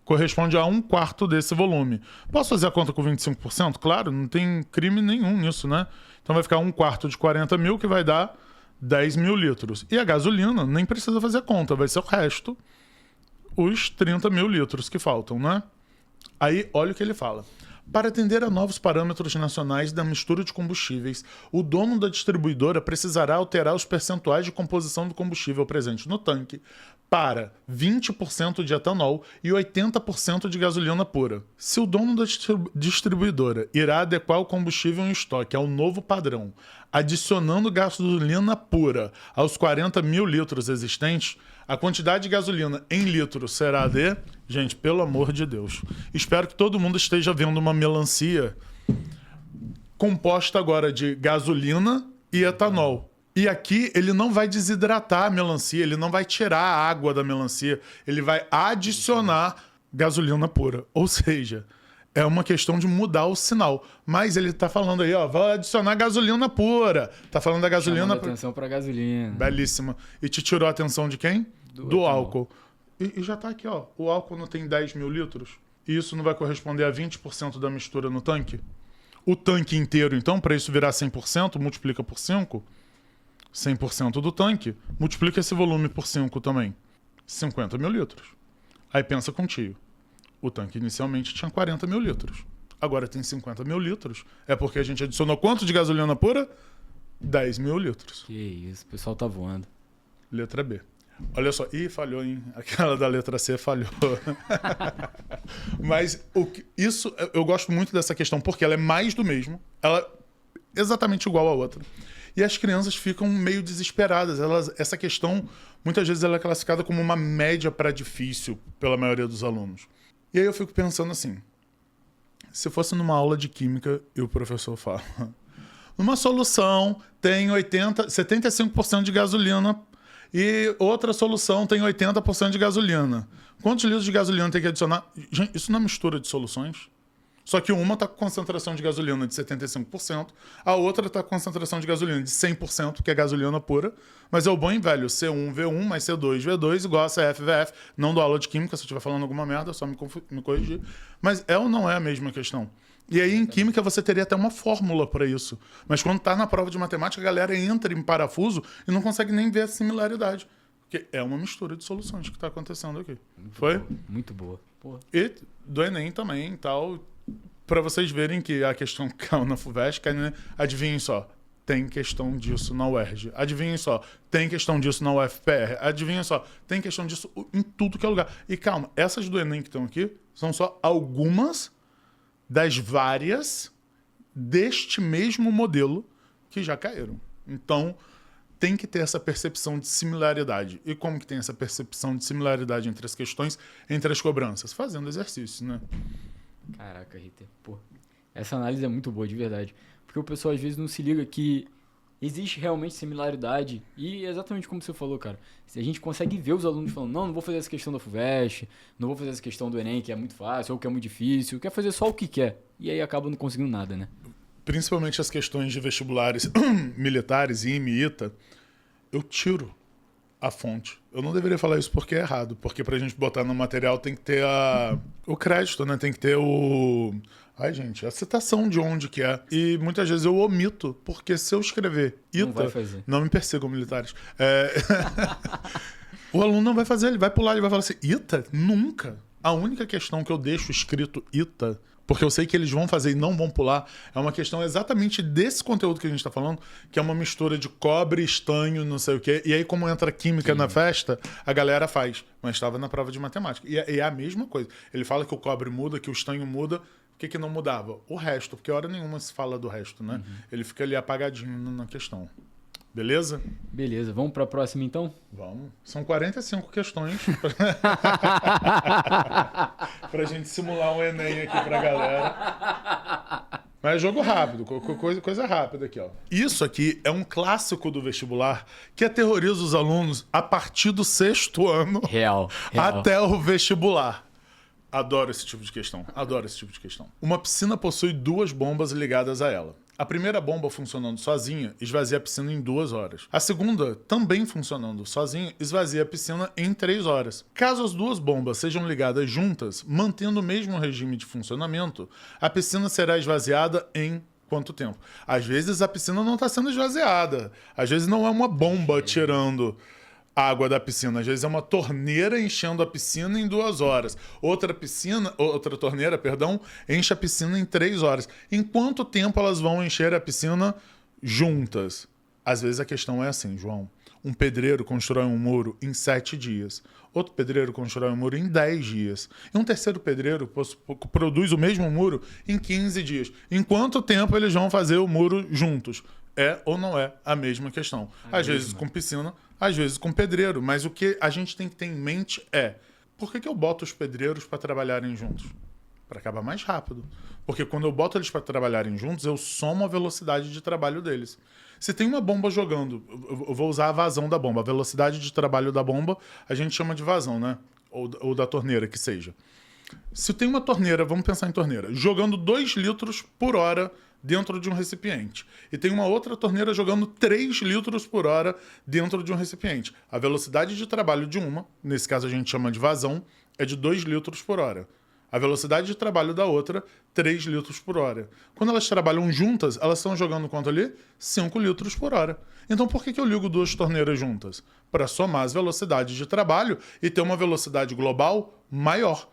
corresponde a 1/4 desse volume. Posso fazer a conta com 25%? Claro, não tem crime nenhum nisso, né? Então vai ficar 1/4 de 40 mil, que vai dar 10 mil litros. E a gasolina, nem precisa fazer conta, vai ser o resto, os 30 mil litros que faltam, né? Aí, olha o que ele fala. Para atender a novos parâmetros nacionais da mistura de combustíveis, o dono da distribuidora precisará alterar os percentuais de composição do combustível presente no tanque para 20% de etanol e 80% de gasolina pura. Se o dono da distribuidora irá adequar o combustível em estoque ao novo padrão, adicionando gasolina pura aos 40 mil litros existentes, a quantidade de gasolina em litros será de... Gente, pelo amor de Deus. Espero que todo mundo esteja vendo uma melancia composta agora de gasolina e etanol. E aqui ele não vai desidratar a melancia, ele não vai tirar a água da melancia, ele vai adicionar gasolina pura. Ou seja, é uma questão de mudar o sinal. Mas ele tá falando aí, ó, vai adicionar gasolina pura. Tá falando da gasolina... Chamando atenção pra gasolina. Belíssima. E te tirou a atenção de quem? Do álcool. E já tá aqui, ó. O álcool não tem 10 mil litros? E isso não vai corresponder a 20% da mistura no tanque? O tanque inteiro, então, para isso virar 100%, multiplica por 5. 100% do tanque, multiplica esse volume por 5 também. 50 mil litros. Aí pensa contigo. O tanque inicialmente tinha 40 mil litros. Agora tem 50 mil litros. É porque a gente adicionou quanto de gasolina pura? 10 mil litros. Que isso, o pessoal tá voando. Letra B. Olha só. Ih, falhou, hein? Aquela da letra C falhou. Mas isso, eu gosto muito dessa questão, porque ela é mais do mesmo. Ela é exatamente igual à outra. E as crianças ficam meio desesperadas. Essa questão, muitas vezes, ela é classificada como uma média para difícil pela maioria dos alunos. E aí eu fico pensando assim, se fosse numa aula de química e o professor fala, numa solução tem 75% de gasolina e outra solução tem 80% de gasolina. Quantos litros de gasolina tem que adicionar? Gente, isso não é mistura de soluções. Só que uma está com concentração de gasolina de 75%, a outra está com concentração de gasolina de 100%, que é gasolina pura, mas é o bom e velho C1V1 mais C2V2 igual a CFVF. Não dou aula de química, se eu estiver falando alguma merda, é só me corrigir. Mas é ou não é a mesma questão? E aí em química você teria até uma fórmula para isso. Mas quando está na prova de matemática, a galera entra em parafuso e não consegue nem ver a similaridade. Porque é uma mistura de soluções que está acontecendo aqui. Foi? Boa, muito boa. Porra. E do Enem também, tal... Para vocês verem que a questão caiu na FUVEST, né? Adivinhem só, tem questão disso na UERJ. Adivinhem só, tem questão disso na UFPR. Adivinhem só, tem questão disso em tudo que é lugar. E calma, essas do Enem que estão aqui são só algumas das várias deste mesmo modelo que já caíram. Então, tem que ter essa percepção de similaridade. E como que tem essa percepção de similaridade entre as questões, entre as cobranças? Fazendo exercício, né? Caraca, Ritter. Pô, essa análise é muito boa, de verdade. Porque o pessoal às vezes não se liga que existe realmente similaridade. E é exatamente como você falou, cara. Se a gente consegue ver os alunos falando, não vou fazer essa questão da FUVEST, não vou fazer essa questão do Enem, que é muito fácil, ou que é muito difícil, quer fazer só o que quer. E aí acaba não conseguindo nada, né? Principalmente as questões de vestibulares militares, IME, ITA, eu tiro a fonte. Eu não deveria falar isso porque é errado, porque pra gente botar no material tem que ter o crédito, né? Tem que ter a citação de onde que é. E muitas vezes eu omito, porque se eu escrever ITA... Não vai fazer. Não me persigam, militares. O aluno não vai fazer, ele vai pular, ele vai falar assim, ITA? Nunca. A única questão que eu deixo escrito ITA, porque eu sei que eles vão fazer e não vão pular, é uma questão exatamente desse conteúdo que a gente está falando, que é uma mistura de cobre, estanho, não sei o quê. E aí, como entra química na festa, a galera faz. Mas estava na prova de matemática. E é a mesma coisa. Ele fala que o cobre muda, que o estanho muda. O que não mudava? O resto, porque hora nenhuma se fala do resto, né? Uhum. Ele fica ali apagadinho na questão. Beleza? Beleza. Vamos para a próxima, então? Vamos. São 45 questões pra gente simular um Enem aqui pra galera. Mas é jogo rápido, coisa rápida aqui, ó. Isso aqui é um clássico do vestibular que aterroriza os alunos a partir do 6º ano real. Até o vestibular. Adoro esse tipo de questão. Adoro esse tipo de questão. Uma piscina possui 2 bombas ligadas a ela. A primeira bomba funcionando sozinha esvazia a piscina em 2 horas. A segunda, também funcionando sozinha, esvazia a piscina em 3 horas. Caso as 2 bombas sejam ligadas juntas, mantendo o mesmo regime de funcionamento, a piscina será esvaziada em quanto tempo? Às vezes a piscina não está sendo esvaziada. Às vezes não é uma bomba tirando a água da piscina. Às vezes é uma torneira enchendo a piscina em 2 horas. Outra torneira, enche a piscina em 3 horas. Em quanto tempo elas vão encher a piscina juntas? Às vezes a questão é assim, João. Um pedreiro constrói um muro em 7 dias. Outro pedreiro constrói um muro em 10 dias. E um terceiro pedreiro produz o mesmo muro em 15 dias. Em quanto tempo eles vão fazer o muro juntos? É ou não é a mesma questão? Às vezes com piscina, às vezes com pedreiro. Mas o que a gente tem que ter em mente é: por que eu boto os pedreiros para trabalharem juntos? Para acabar mais rápido. Porque quando eu boto eles para trabalharem juntos, eu somo a velocidade de trabalho deles. Se tem uma bomba jogando, eu vou usar a vazão da bomba. A velocidade de trabalho da bomba, a gente chama de vazão, né? Ou da torneira, que seja. Se tem uma torneira, vamos pensar em torneira, jogando 2 litros por hora dentro de um recipiente. E tem uma outra torneira jogando 3 litros por hora dentro de um recipiente. A velocidade de trabalho de uma, nesse caso a gente chama de vazão, é de 2 litros por hora. A velocidade de trabalho da outra, 3 litros por hora. Quando elas trabalham juntas, elas estão jogando quanto ali? 5 litros por hora. Então por que eu ligo 2 torneiras juntas? Para somar as velocidades de trabalho e ter uma velocidade global maior.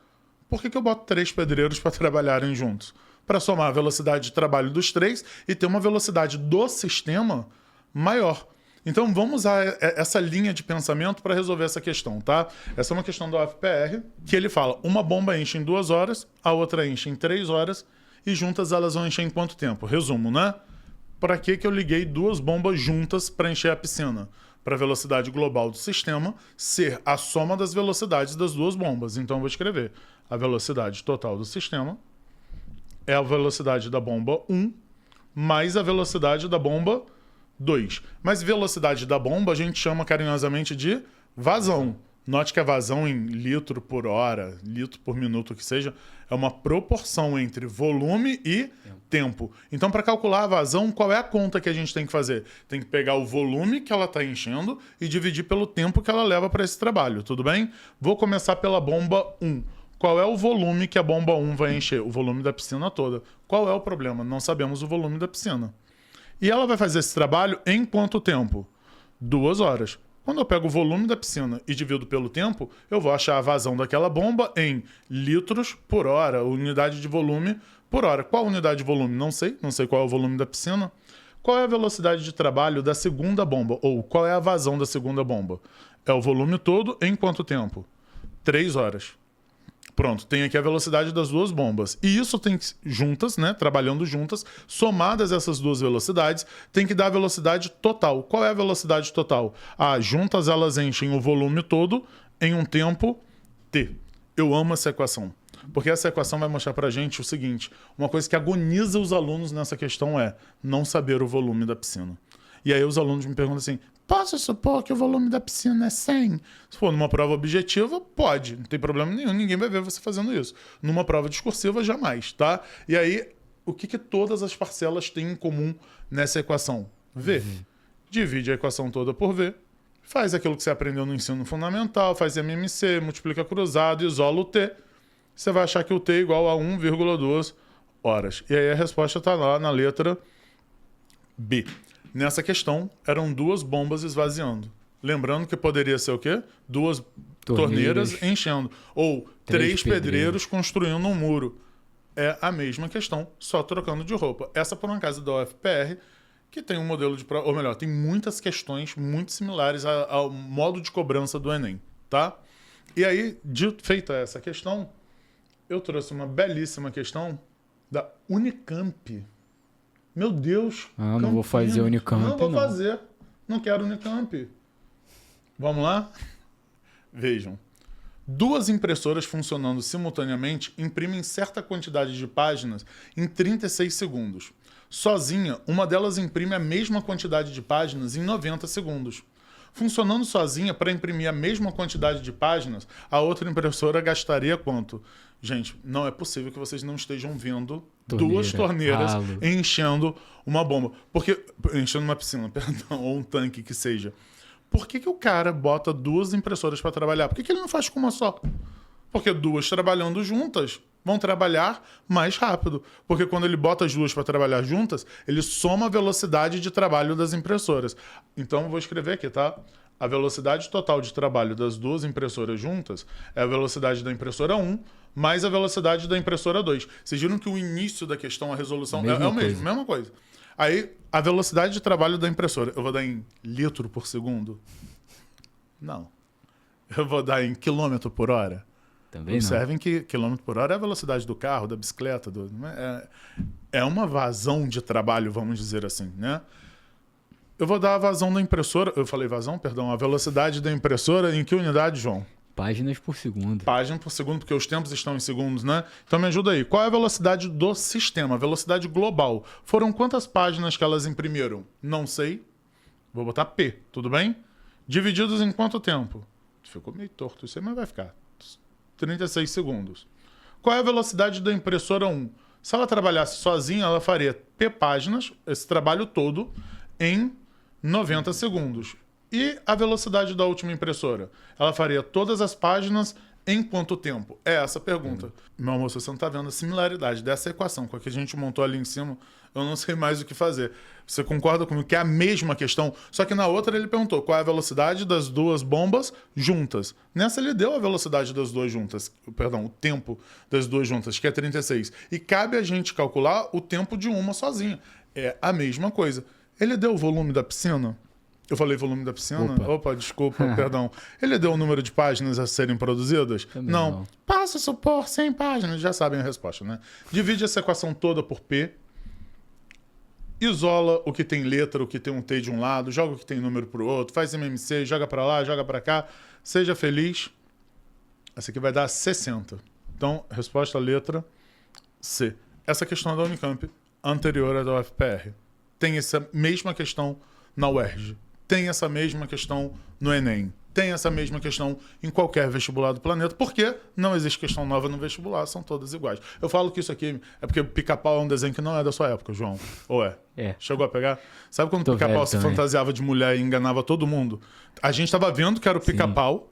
Por que eu boto 3 pedreiros para trabalharem juntos? Para somar a velocidade de trabalho dos 3 e ter uma velocidade do sistema maior. Então vamos usar essa linha de pensamento para resolver essa questão, tá? Essa é uma questão do UFPR, que ele fala: uma bomba enche em 2 horas, a outra enche em 3 horas, e juntas elas vão encher em quanto tempo? Resumo, né? Para que eu liguei 2 bombas juntas para encher a piscina? Para a velocidade global do sistema ser a soma das velocidades das 2 bombas. Então eu vou escrever: a velocidade total do sistema é a velocidade da bomba 1 mais a velocidade da bomba 2. Mas velocidade da bomba a gente chama carinhosamente de vazão. Note que a vazão em litro por hora, litro por minuto, que seja, é uma proporção entre volume e tempo. Então, para calcular a vazão, qual é a conta que a gente tem que fazer? Tem que pegar o volume que ela está enchendo e dividir pelo tempo que ela leva para esse trabalho, tudo bem? Vou começar pela bomba 1. Qual é o volume que a bomba 1 vai encher? O volume da piscina toda. Qual é o problema? Não sabemos o volume da piscina. E ela vai fazer esse trabalho em quanto tempo? 2 horas. Quando eu pego o volume da piscina e divido pelo tempo, eu vou achar a vazão daquela bomba em litros por hora, unidade de volume por hora. Qual unidade de volume? Não sei qual é o volume da piscina. Qual é a velocidade de trabalho da segunda bomba? Ou qual é a vazão da segunda bomba? É o volume todo em quanto tempo? 3 horas. Pronto, tem aqui a velocidade das 2 bombas. E isso tem que, juntas, né, trabalhando juntas, somadas essas 2 velocidades, tem que dar a velocidade total. Qual é a velocidade total? Juntas elas enchem o volume todo em um tempo t. Eu amo essa equação. Porque essa equação vai mostrar pra gente o seguinte: uma coisa que agoniza os alunos nessa questão é não saber o volume da piscina. E aí os alunos me perguntam assim: posso supor que o volume da piscina é 100? Se for numa prova objetiva, pode. Não tem problema nenhum. Ninguém vai ver você fazendo isso. Numa prova discursiva, jamais, tá? E aí, o que todas as parcelas têm em comum nessa equação? V. Divide a equação toda por V. Faz aquilo que você aprendeu no ensino fundamental, faz MMC, multiplica cruzado, isola o T. Você vai achar que o T é igual a 1,2 horas. E aí a resposta está lá na letra B. Nessa questão, eram 2 bombas esvaziando. Lembrando que poderia ser o quê? 2 torneiras enchendo. Ou 3 pedreiros construindo um muro. É a mesma questão, só trocando de roupa. Essa por uma casa da UFPR, que tem um modelo de prova, ou melhor, tem muitas questões muito similares ao modo de cobrança do Enem, tá? E aí, feita essa questão, eu trouxe uma belíssima questão da Unicamp. Meu Deus. Não vou fazer Unicamp, não. Não vou fazer. Não quero Unicamp. Vamos lá? Vejam. 2 impressoras funcionando simultaneamente imprimem certa quantidade de páginas em 36 segundos. Sozinha, uma delas imprime a mesma quantidade de páginas em 90 segundos. Funcionando sozinha, para imprimir a mesma quantidade de páginas, a outra impressora gastaria quanto? Gente, não é possível que vocês não estejam vendo 2 torneiras enchendo uma bomba. Enchendo uma piscina, perdão, ou um tanque que seja. Por que o cara bota 2 impressoras para trabalhar? Por que ele não faz com uma só? Porque 2 trabalhando juntas vão trabalhar mais rápido. Porque quando ele bota as 2 para trabalhar juntas, ele soma a velocidade de trabalho das impressoras. Então, eu vou escrever aqui, tá? A velocidade total de trabalho das duas impressoras juntas é a velocidade da impressora 1 mais a velocidade da impressora 2. Vocês viram que o início da questão, a resolução, é o mesmo, mesma coisa. Aí, a velocidade de trabalho da impressora, eu vou dar em litro por segundo? Não. Eu vou dar em quilômetro por hora? Também Observem que quilômetro por hora é a velocidade do carro, da bicicleta. É uma vazão de trabalho, vamos dizer assim, né? Eu vou dar a vazão da impressora. Eu falei vazão? Perdão. A velocidade da impressora em que unidade, João? Páginas por segundo. Página por segundo, porque os tempos estão em segundos, né? Então me ajuda aí. Qual é a velocidade do sistema? A velocidade global. Foram quantas páginas que elas imprimiram? Não sei. Vou botar P, tudo bem? Divididos em quanto tempo? Ficou meio torto isso aí, mas vai ficar. 36 segundos. Qual é a velocidade da impressora 1? Se ela trabalhasse sozinha, ela faria P páginas, esse trabalho todo, em 90 segundos. E a velocidade da última impressora? Ela faria todas as páginas em quanto tempo? É essa a pergunta. Meu amor, se você não está vendo a similaridade dessa equação com a que a gente montou ali em cima, eu não sei mais o que fazer. Você concorda comigo que é a mesma questão? Só que na outra ele perguntou qual é a velocidade das duas bombas juntas. Nessa ele deu a velocidade das duas juntas, perdão, o tempo das duas juntas, que é 36. E cabe a gente calcular o tempo de uma sozinha. É a mesma coisa. Ele deu o volume da piscina? Eu falei volume da piscina? Opa, desculpa, perdão. Ele deu o número de páginas a serem produzidas? Não. Passa a supor 100 páginas, já sabem a resposta, né? Divide essa equação toda por P. Isola o que tem letra, o que tem um T de um lado, joga o que tem número para o outro, faz MMC, joga para lá, joga para cá. Seja feliz. Essa aqui vai dar 60. Então, resposta letra C. Essa questão é da Unicamp, anterior à da UFPR. Tem essa mesma questão na UERJ. Tem essa mesma questão no Enem. Tem essa mesma questão em qualquer vestibular do planeta, porque não existe questão nova no vestibular, são todas iguais. Eu falo que isso aqui é porque Pica-Pau é um desenho que não é da sua época, João. Ou é? É. Chegou a pegar? Sabe quando o Pica-Pau se fantasiava de mulher e enganava todo mundo? A gente estava vendo que era o Pica-Pau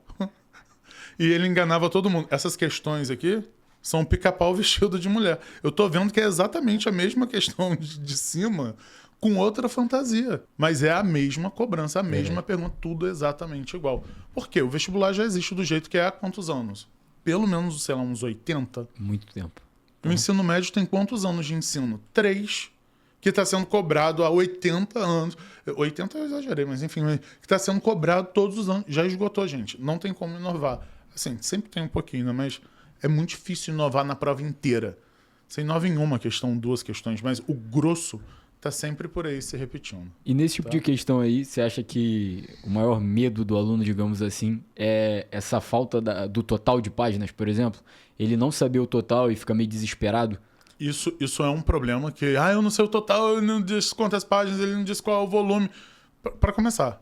e ele enganava todo mundo. Essas questões aqui são o Pica-Pau vestido de mulher. Eu tô vendo que é exatamente a mesma questão de cima, com outra fantasia. Mas é a mesma cobrança, a mesma pergunta, tudo exatamente igual. Por quê? O vestibular já existe do jeito que é há quantos anos? Pelo menos, sei lá, uns 80? Muito tempo. O ensino médio tem quantos anos de ensino? 3. Que está sendo cobrado há 80 anos. 80 eu exagerei, mas enfim, que está sendo cobrado todos os anos. Já esgotou, gente. Não tem como inovar. Assim, sempre tem um pouquinho, né? Mas é muito difícil inovar na prova inteira. Você inova em uma questão, duas questões, mas o grosso tá sempre por aí se repetindo. E nesse tipo de questão aí, você acha que o maior medo do aluno, digamos assim, é essa falta do total de páginas, por exemplo? Ele não saber o total e fica meio desesperado? Isso é um problema que... eu não sei o total, ele não diz quantas páginas, ele não diz qual é o volume. Para começar,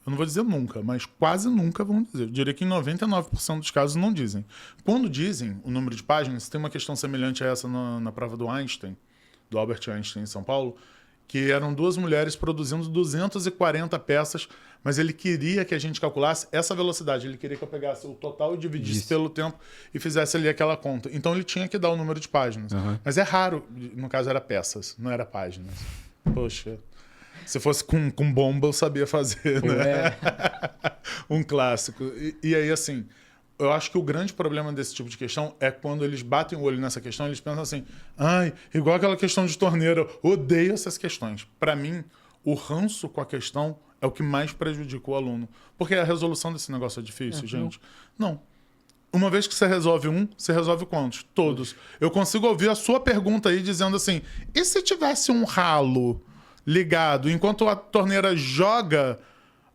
eu não vou dizer nunca, mas quase nunca vão dizer. Eu diria que em 99% dos casos não dizem. Quando dizem o número de páginas, tem uma questão semelhante a essa na prova do Einstein, do Albert Einstein em São Paulo, que eram duas mulheres produzindo 240 peças, mas ele queria que a gente calculasse essa velocidade. Ele queria que eu pegasse o total e dividisse pelo tempo e fizesse ali aquela conta. Então ele tinha que dar o número de páginas. Mas é raro, no caso era peças, não era páginas. Poxa, se fosse com bomba eu sabia fazer, né? Um clássico. E aí, assim... Eu acho que o grande problema desse tipo de questão é quando eles batem o olho nessa questão, eles pensam assim, igual aquela questão de torneira, eu odeio essas questões. Para mim, o ranço com a questão é o que mais prejudica o aluno. Porque a resolução desse negócio é difícil, gente. Não. Uma vez que você resolve um, você resolve quantos? Todos. Eu consigo ouvir a sua pergunta aí dizendo assim, e se tivesse um ralo ligado, enquanto a torneira joga...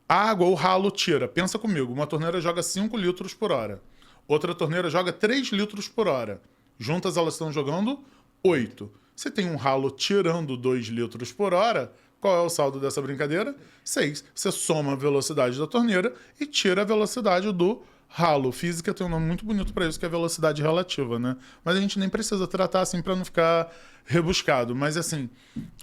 água, o ralo tira. Pensa comigo, uma torneira joga 5 litros por hora. Outra torneira joga 3 litros por hora. Juntas elas estão jogando 8. Se tem um ralo tirando 2 litros por hora, qual é o saldo dessa brincadeira? 6. Você soma a velocidade da torneira e tira a velocidade do ralo. Física tem um nome muito bonito para isso, que é velocidade relativa, né? Mas a gente nem precisa tratar assim para não ficar rebuscado. Mas assim,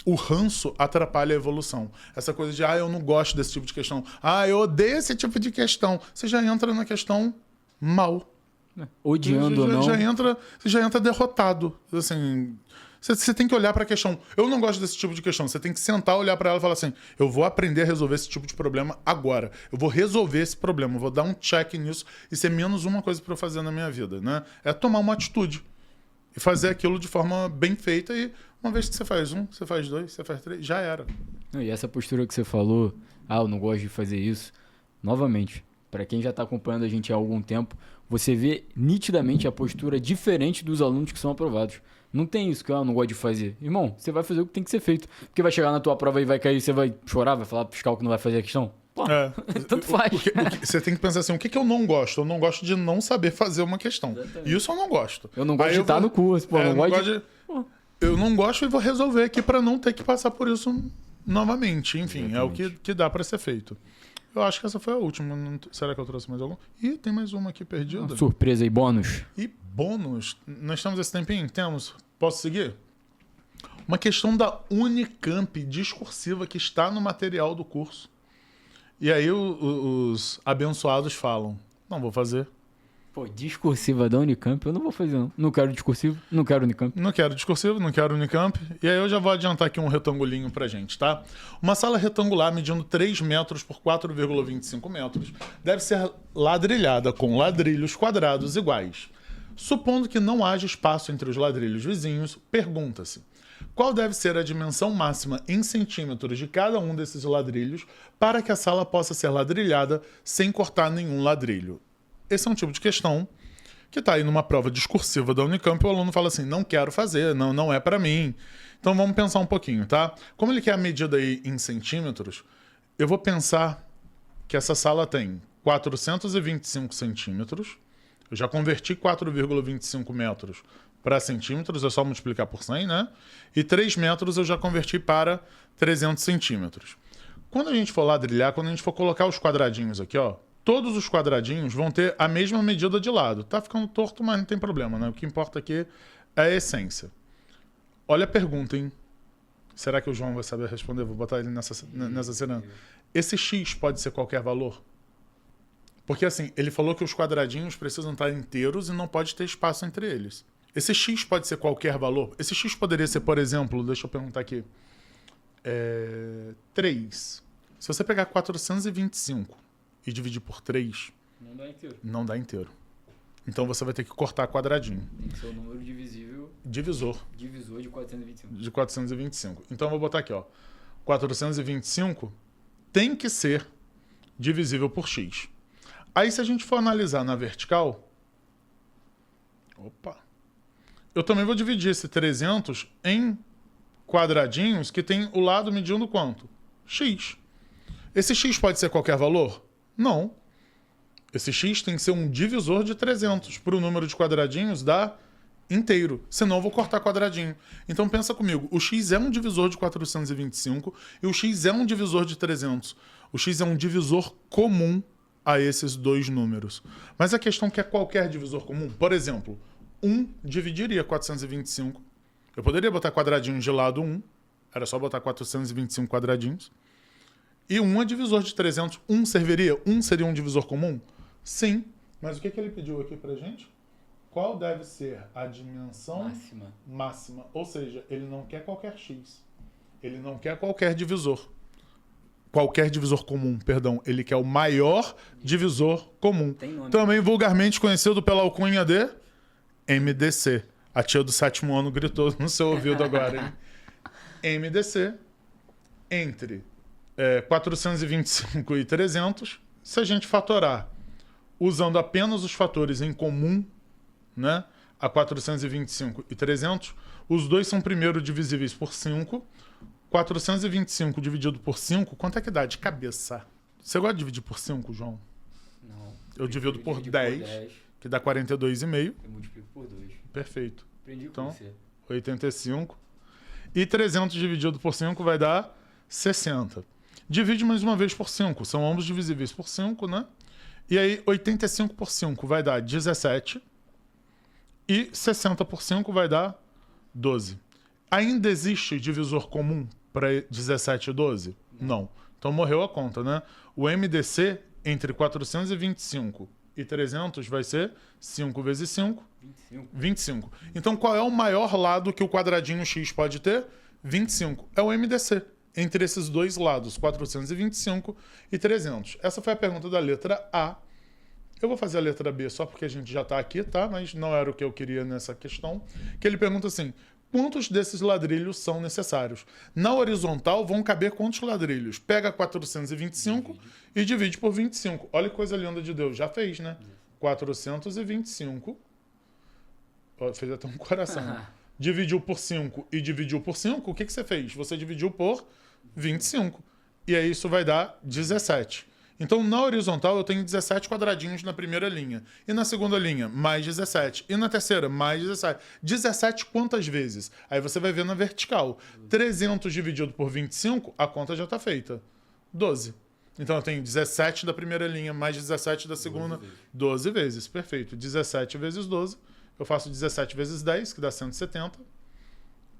o ranço atrapalha a evolução. Essa coisa de, eu não gosto desse tipo de questão. Eu odeio esse tipo de questão. Você já entra na questão mal. Odiando ou não. Você já entra derrotado. Assim, Você tem que olhar para a questão. Eu não gosto desse tipo de questão. Você tem que sentar, olhar para ela e falar assim: eu vou aprender a resolver esse tipo de problema agora. Eu vou resolver esse problema. Eu vou dar um check nisso e ser menos uma coisa para eu fazer na minha vida, né? É tomar uma atitude e fazer aquilo de forma bem feita. E uma vez que você faz um, você faz dois, você faz três, já era. E essa postura que você falou, eu não gosto de fazer isso. Novamente, para quem já está acompanhando a gente há algum tempo, você vê nitidamente a postura diferente dos alunos que são aprovados. Não tem isso que eu não gosto de fazer. Irmão, você vai fazer o que tem que ser feito. Porque vai chegar na tua prova e vai cair, você vai chorar, vai falar pro fiscal que não vai fazer a questão? Pô, tanto faz. Você tem que pensar assim, o que eu não gosto? Eu não gosto de não saber fazer uma questão. Exatamente. Isso eu não gosto. Eu não gosto de estar no curso. Pô, Eu não gosto e vou resolver aqui para não ter que passar por isso novamente. Enfim, exatamente. É o que dá para ser feito. Eu acho que essa foi a última. Será que eu trouxe mais alguma? Ih, tem mais uma aqui perdida. Uma surpresa e bônus. E bônus? Nós temos esse tempinho? Temos. Posso seguir? Uma questão da Unicamp discursiva que está no material do curso. E aí os abençoados falam, não vou fazer. Pô, discursiva da Unicamp, eu não vou fazer não. Não quero discursivo, não quero Unicamp. Não quero discursivo, não quero Unicamp. E aí eu já vou adiantar aqui um retangulinho pra gente, tá? Uma sala retangular medindo 3 metros por 4,25 metros deve ser ladrilhada com ladrilhos quadrados iguais. Supondo que não haja espaço entre os ladrilhos vizinhos, pergunta-se: qual deve ser a dimensão máxima em centímetros de cada um desses ladrilhos para que a sala possa ser ladrilhada sem cortar nenhum ladrilho? Esse é um tipo de questão que está aí numa prova discursiva da Unicamp, o aluno fala assim, não quero fazer, não é para mim. Então vamos pensar um pouquinho, tá? Como ele quer a medida aí em centímetros, eu vou pensar que essa sala tem 425 centímetros, eu já converti 4,25 metros para centímetros, é só multiplicar por 100, né? E 3 metros eu já converti para 300 centímetros. Quando a gente for ladrilhar, quando a gente for colocar os quadradinhos aqui, ó, todos os quadradinhos vão ter a mesma medida de lado. Tá ficando torto, mas não tem problema, né? O que importa aqui é a essência. Olha a pergunta, hein? Será que o João vai saber responder? Vou botar ele nessa cena. Esse X pode ser qualquer valor? Porque assim, ele falou que os quadradinhos precisam estar inteiros e não pode ter espaço entre eles. Esse X pode ser qualquer valor? Esse X poderia ser, por exemplo, deixa eu perguntar aqui, 3. Se você pegar 425 e dividir por 3, não dá inteiro. Não dá inteiro. Então você vai ter que cortar quadradinho. Tem que ser o número divisível. Divisor de 425. De 425. Então eu vou botar aqui, ó. 425 tem que ser divisível por x. Aí se a gente for analisar na vertical, eu também vou dividir esse 300 em quadradinhos que tem o lado medindo quanto? X. Esse x pode ser qualquer valor? Não. Esse x tem que ser um divisor de 300 para o número de quadradinhos dar inteiro. Senão eu vou cortar quadradinho. Então pensa comigo. O x é um divisor de 425 e o x é um divisor de 300. O x é um divisor comum a esses dois números. Mas a questão é que é qualquer divisor comum. Por exemplo, 1 dividiria 425. Eu poderia botar quadradinhos de lado 1. Era só botar 425 quadradinhos. E 1 é divisor de 300. 1 serviria? 1 seria um divisor comum? Sim. Mas o que ele pediu aqui pra gente? Qual deve ser a dimensão máxima? Ou seja, ele não quer qualquer x. Ele não quer qualquer divisor. Qualquer divisor comum, perdão. Ele quer o maior divisor comum. Também vulgarmente conhecido pela alcunha de MDC. A tia do 7º ano gritou no seu ouvido agora, hein? MDC entre 425 e 300. Se a gente fatorar usando apenas os fatores em comum, né, a 425 e 300, os dois são primeiro divisíveis por 5. 425 dividido por 5, quanto é que dá de cabeça? Você gosta de dividir por 5, João? Não. Eu divido por 10, que dá 42,5. Eu multiplico por 2. Perfeito. Aprendi com então, você. 85. E 300 dividido por 5 vai dar 60. Divide mais uma vez por 5. São ambos divisíveis por 5, né? E aí, 85 por 5 vai dar 17. E 60 por 5 vai dar 12. Ainda existe divisor comum para 17 e 12? Não. Então morreu a conta, né? O MDC entre 425 e 300 vai ser 5 vezes 5, 25. 25. Então, qual é o maior lado que o quadradinho x pode ter? 25. É o MDC. Entre esses dois lados, 425 e 300. Essa foi a pergunta da letra A. Eu vou fazer a letra B só porque a gente já está aqui, tá? Mas não era o que eu queria nessa questão. Que ele pergunta assim, quantos desses ladrilhos são necessários? Na horizontal vão caber quantos ladrilhos? Pega 425 e divide por 25. Olha que coisa linda de Deus. Já fez, né? 425. Ó, fez até um coração. Dividiu por 5 e dividiu por 5. O que você fez? Você dividiu por 25. E aí isso vai dar 17. Então, na horizontal, eu tenho 17 quadradinhos na primeira linha. E na segunda linha, mais 17. E na terceira, mais 17. 17 quantas vezes? Aí você vai ver na vertical. 300 dividido por 25, a conta já está feita. 12. Então, eu tenho 17 da primeira linha, mais 17 da segunda. 12 vezes. Perfeito. 17 vezes 12. Eu faço 17 vezes 10, que dá 170.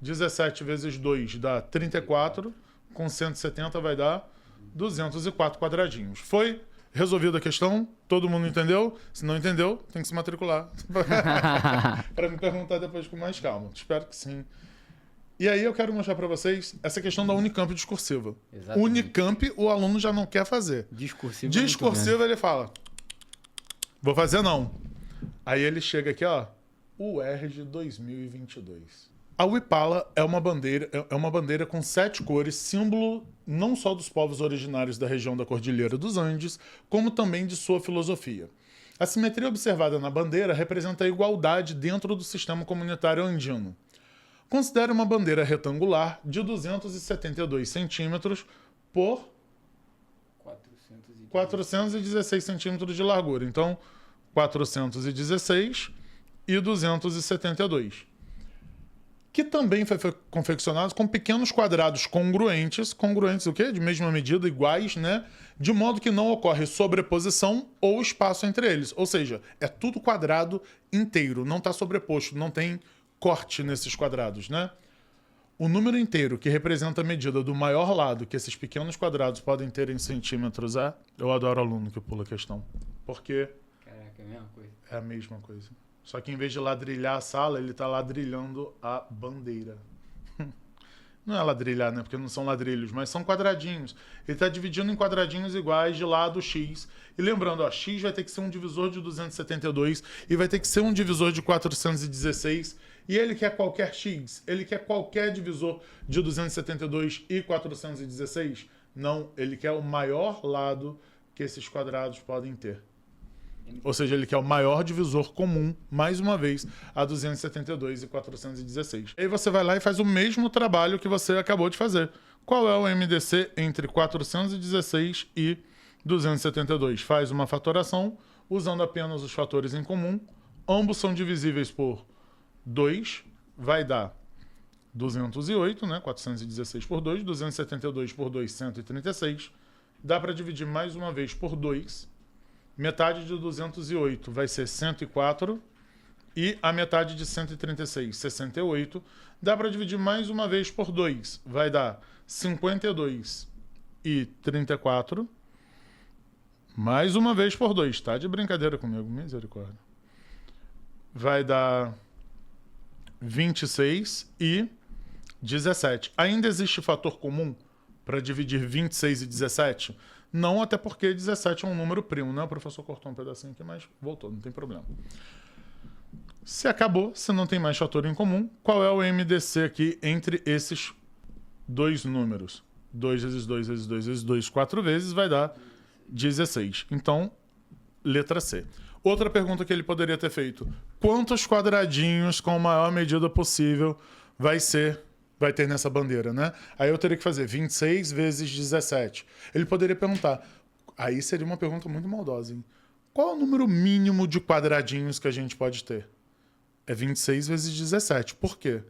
17 vezes 2 dá 34. Com 170 vai dar 204 quadradinhos. Foi resolvida a questão? Todo mundo entendeu? Se não entendeu, tem que se matricular. Para me perguntar depois com mais calma. Espero que sim. E aí eu quero mostrar para vocês essa questão da Unicamp discursiva. Exatamente. Unicamp, o aluno já não quer fazer. Discursivo. Discursiva, ele fala, vou fazer não. Aí ele chega aqui, ó, UERJ 2022. A Wipala é uma bandeira com 7 cores, símbolo não só dos povos originários da região da Cordilheira dos Andes, como também de sua filosofia. A simetria observada na bandeira representa a igualdade dentro do sistema comunitário andino. Considere uma bandeira retangular de 272 centímetros por 416 centímetros de largura. Então, 416 e 272. Que também foi confeccionado com pequenos quadrados congruentes o quê? De mesma medida, iguais, né? De modo que não ocorre sobreposição ou espaço entre eles. Ou seja, é tudo quadrado inteiro, não está sobreposto, não tem corte nesses quadrados, né? O número inteiro que representa a medida do maior lado que esses pequenos quadrados podem ter em centímetros é... Eu adoro aluno que pula a questão. Porque... Caraca, é a mesma coisa. É a mesma coisa. Só que em vez de ladrilhar a sala, ele está ladrilhando a bandeira. Não é ladrilhar, né? Porque não são ladrilhos, mas são quadradinhos. Ele está dividindo em quadradinhos iguais de lado X. E lembrando, ó, X vai ter que ser um divisor de 272 e vai ter que ser um divisor de 416. E ele quer qualquer X? Ele quer qualquer divisor de 272 e 416? Não, ele quer o maior lado que esses quadrados podem ter. Ou seja, ele quer o maior divisor comum, mais uma vez, a 272 e 416. Aí você vai lá e faz o mesmo trabalho que você acabou de fazer. Qual é o MDC entre 416 e 272? Faz uma fatoração usando apenas os fatores em comum. Ambos são divisíveis por 2, vai dar 208, né? 416 por 2, 272 por 2, 136. Dá para dividir mais uma vez por 2. Metade de 208 vai ser 104 e a metade de 136, 68. Dá para dividir mais uma vez por 2. Vai dar 52 e 34. Mais uma vez por 2. Tá de brincadeira comigo, misericórdia. Vai dar 26 e 17. Ainda existe fator comum para dividir 26 e 17? Não, até porque 17 é um número primo, né? O professor cortou um pedacinho aqui, mas voltou, não tem problema. Se acabou, se não tem mais fator em comum, qual é o MDC aqui entre esses dois números? 2 vezes 2 vezes 2 vezes 2, 4 vezes, vai dar 16. Então, letra C. Outra pergunta que ele poderia ter feito. Quantos quadradinhos com a maior medida possível vai ter nessa bandeira, né? Aí eu teria que fazer 26 vezes 17. Ele poderia perguntar, aí seria uma pergunta muito maldosa, hein? Qual é o número mínimo de quadradinhos que a gente pode ter? É 26 vezes 17. Por quê?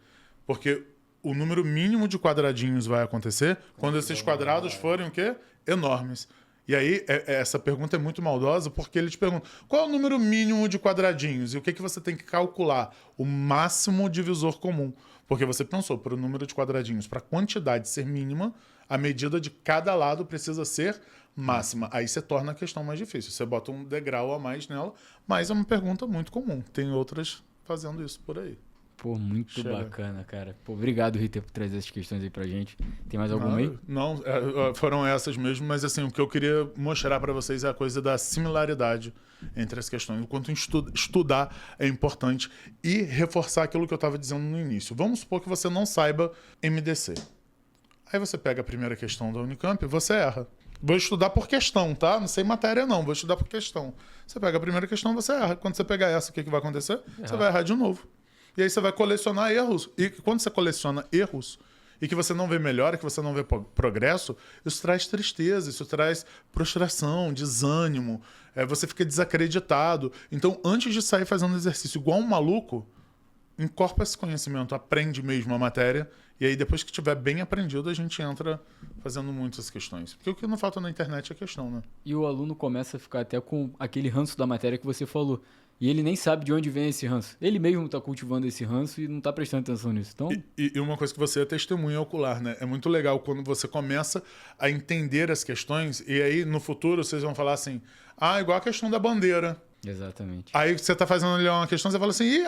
Porque o número mínimo de quadradinhos vai acontecer quando esses quadrados forem o quê? Enormes. E aí, essa pergunta é muito maldosa porque ele te pergunta qual é o número mínimo de quadradinhos? E o que você tem que calcular? O máximo divisor comum. Porque você pensou para o número de quadradinhos, para a quantidade ser mínima, A medida de cada lado precisa ser máxima. Aí você torna a questão mais difícil. Você bota um degrau a mais nela, mas é uma pergunta muito comum. Tem outras fazendo isso por aí. Pô, muito bacana, cara. Pô, obrigado, Ritter, por trazer essas questões aí pra gente. Tem mais alguma aí? Não, foram essas mesmo, mas assim, o que eu queria mostrar para vocês é a coisa da similaridade entre as questões. O quanto estudar é importante e reforçar aquilo que eu estava dizendo no início. Vamos supor que você não saiba MDC. Aí você pega a primeira questão da Unicamp e você erra. Vou estudar por questão, tá? Não sei matéria não, vou estudar por questão. Você pega a primeira questão, você erra. Quando você pegar essa, o que vai acontecer? Você vai errar de novo. E aí você vai colecionar erros. E quando você coleciona erros e que você não vê melhora, que você não vê progresso, isso traz tristeza, isso traz frustração, desânimo. Você fica desacreditado. Então, antes de sair fazendo exercício igual um maluco, incorpora esse conhecimento, aprende mesmo a matéria. E aí, depois que tiver bem aprendido, a gente entra fazendo muitas questões. Porque o que não falta na internet é questão, né? E o aluno começa a ficar até com aquele ranço da matéria que você falou. E ele nem sabe de onde vem esse ranço. Ele mesmo está cultivando esse ranço e não está prestando atenção nisso. Então... E uma coisa que você é testemunha ocular, né? É muito legal quando você começa a entender as questões e aí no futuro vocês vão falar assim, igual a questão da bandeira. Exatamente. Aí você tá fazendo ali uma questão, você fala assim,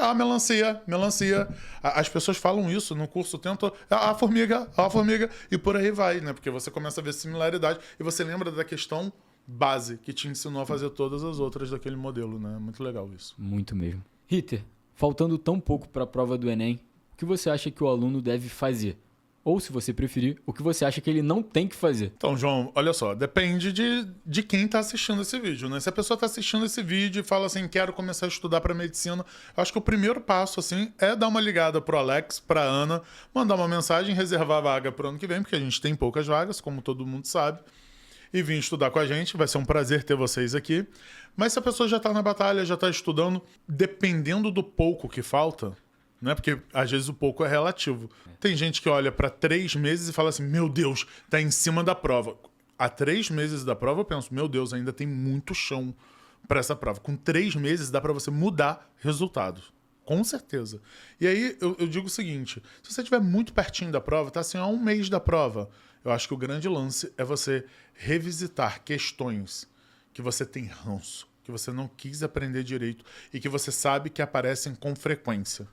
melancia. As pessoas falam isso no curso o tempo todo, a formiga, e por aí vai, né? Porque você começa a ver similaridade e você lembra da questão base que te ensinou a fazer todas as outras daquele modelo, né? Muito legal isso. Muito mesmo. Ritter, faltando tão pouco para a prova do Enem, o que você acha que o aluno deve fazer? Ou, se você preferir, o que você acha que ele não tem que fazer? Então, João, olha só, depende de quem está assistindo esse vídeo, né? Se a pessoa está assistindo esse vídeo e fala assim, quero começar a estudar para medicina, eu acho que o primeiro passo, assim, é dar uma ligada pro Alex, pra Ana, mandar uma mensagem, reservar a vaga pro ano que vem, porque a gente tem poucas vagas, como todo mundo sabe, e vir estudar com a gente. Vai ser um prazer ter vocês aqui. Mas se a pessoa já está na batalha, já está estudando, dependendo do pouco que falta, né? Porque às vezes o pouco é relativo. Tem gente que olha para 3 meses e fala assim, meu Deus, tá em cima da prova. Há 3 meses da prova eu penso, meu Deus, ainda tem muito chão para essa prova. Com 3 meses dá para você mudar resultados. Com certeza. E aí eu digo o seguinte, se você estiver muito pertinho da prova, tá assim, a 1 mês da prova, eu acho que o grande lance é você revisitar questões que você tem ranço, que você não quis aprender direito e que você sabe que aparecem com frequência.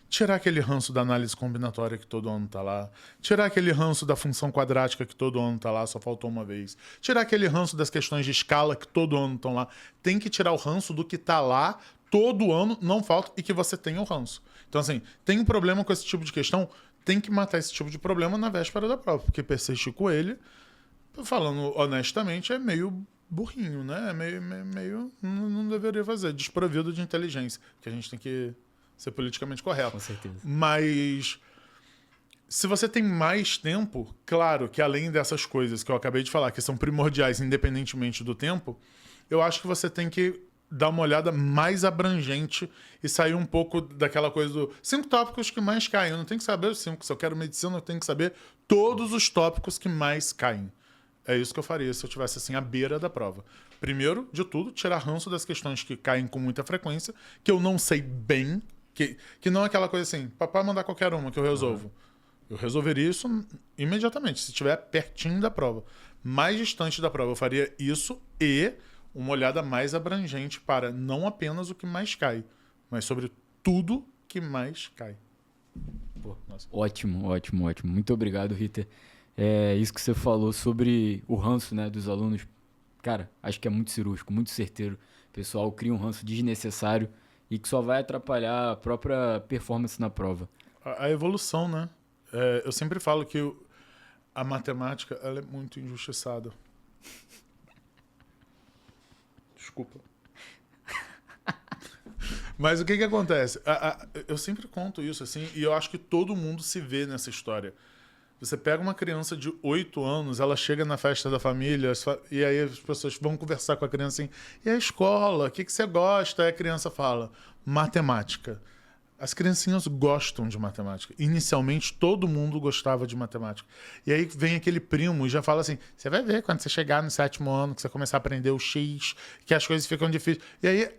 Tirar aquele ranço da análise combinatória que todo ano tá lá. Tirar aquele ranço da função quadrática que todo ano tá lá, só faltou uma vez. Tirar aquele ranço das questões de escala que todo ano estão lá. Tem que tirar o ranço do que tá lá todo ano, não falta, e que você tenha o ranço. Então, assim, tem um problema com esse tipo de questão, tem que matar esse tipo de problema na véspera da prova, porque persistir com ele, falando honestamente, é meio burrinho, né? É meio não deveria fazer, desprovido de inteligência, que a gente tem que ser politicamente correto. Com certeza. Mas se você tem mais tempo, claro que além dessas coisas que eu acabei de falar, que são primordiais independentemente do tempo, eu acho que você tem que dar uma olhada mais abrangente e sair um pouco daquela coisa do 5 tópicos que mais caem. Eu não tenho que saber os 5. Se eu quero medicina, eu tenho que saber todos os tópicos que mais caem. É isso que eu faria se eu estivesse assim à beira da prova. Primeiro de tudo, tirar ranço das questões que caem com muita frequência, que eu não sei bem, que não é aquela coisa assim, papai mandar qualquer uma que eu resolvo. Eu resolveria isso imediatamente, se estiver pertinho da prova. Mais distante da prova, eu faria isso e uma olhada mais abrangente para não apenas o que mais cai, mas sobre tudo que mais cai. Pô, ótimo. Muito obrigado, Ritter. Isso que você falou sobre o ranço, né, dos alunos, cara, acho que é muito cirúrgico, muito certeiro. O pessoal cria um ranço desnecessário e que só vai atrapalhar a própria performance na prova. A evolução, né? Eu sempre falo que a matemática ela é muito injustiçada. Desculpa. Mas o que acontece? Eu sempre conto isso, assim, e eu acho que todo mundo se vê nessa história. Você pega uma criança de 8 anos, ela chega na festa da família, e aí as pessoas vão conversar com a criança assim, e a escola, o que você gosta? Aí a criança fala, matemática. As criancinhas gostam de matemática. Inicialmente, todo mundo gostava de matemática. E aí vem aquele primo e já fala assim, você vai ver quando você chegar no 7º ano, que você começar a aprender o X, que as coisas ficam difíceis. E aí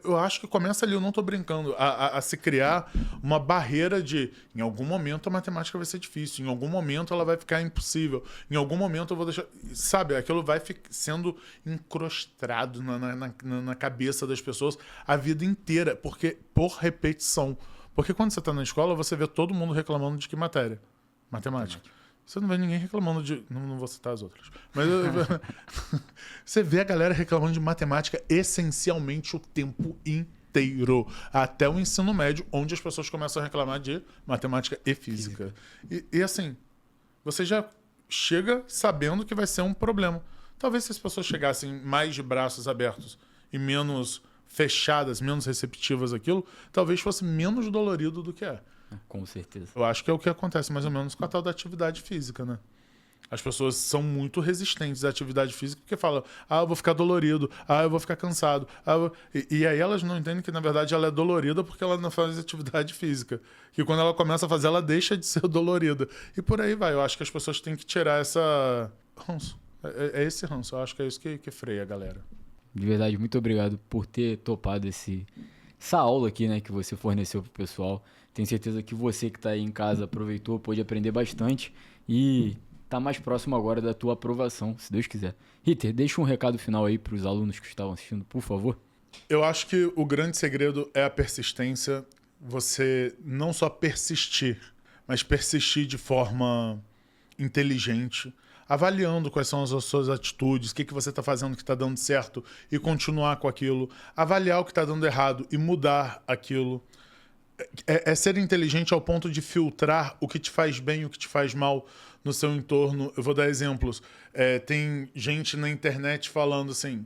eu acho que começa ali, eu não tô brincando, a se criar uma barreira de, em algum momento a matemática vai ser difícil, em algum momento ela vai ficar impossível, em algum momento eu vou deixar... Sabe, aquilo vai sendo incrustado na cabeça das pessoas a vida inteira, porque por repetição. Porque quando você tá na escola, você vê todo mundo reclamando de que matéria? Matemática. Você não vê ninguém reclamando de... Não vou citar as outras. Mas você vê a galera reclamando de matemática essencialmente o tempo inteiro. Até o ensino médio, onde as pessoas começam a reclamar de matemática e física. E assim, você já chega sabendo que vai ser um problema. Talvez se as pessoas chegassem mais de braços abertos e menos fechadas, menos receptivas àquilo, talvez fosse menos dolorido do que é. Com certeza. Eu acho que é o que acontece mais ou menos com a tal da atividade física, né? As pessoas são muito resistentes à atividade física porque falam, eu vou ficar dolorido, eu vou ficar cansado. E aí elas não entendem que, na verdade, ela é dolorida porque ela não faz atividade física. Que quando ela começa a fazer, ela deixa de ser dolorida. E por aí vai. Eu acho que as pessoas têm que tirar essa ranço. É esse ranço. Eu acho que é isso que freia a galera. De verdade, muito obrigado por ter topado essa aula aqui, né, que você forneceu pro pessoal. Tenho certeza que você que está aí em casa aproveitou, pôde aprender bastante e tá mais próximo agora da tua aprovação, se Deus quiser. Ritter, deixa um recado final aí para os alunos que estavam assistindo, por favor. Eu acho que o grande segredo é a persistência. Você não só persistir, mas persistir de forma inteligente, avaliando quais são as suas atitudes, o que você está fazendo que está dando certo e continuar com aquilo, avaliar o que está dando errado e mudar aquilo. É ser inteligente ao ponto de filtrar o que te faz bem e o que te faz mal no seu entorno. Eu vou dar exemplos. Tem gente na internet falando assim,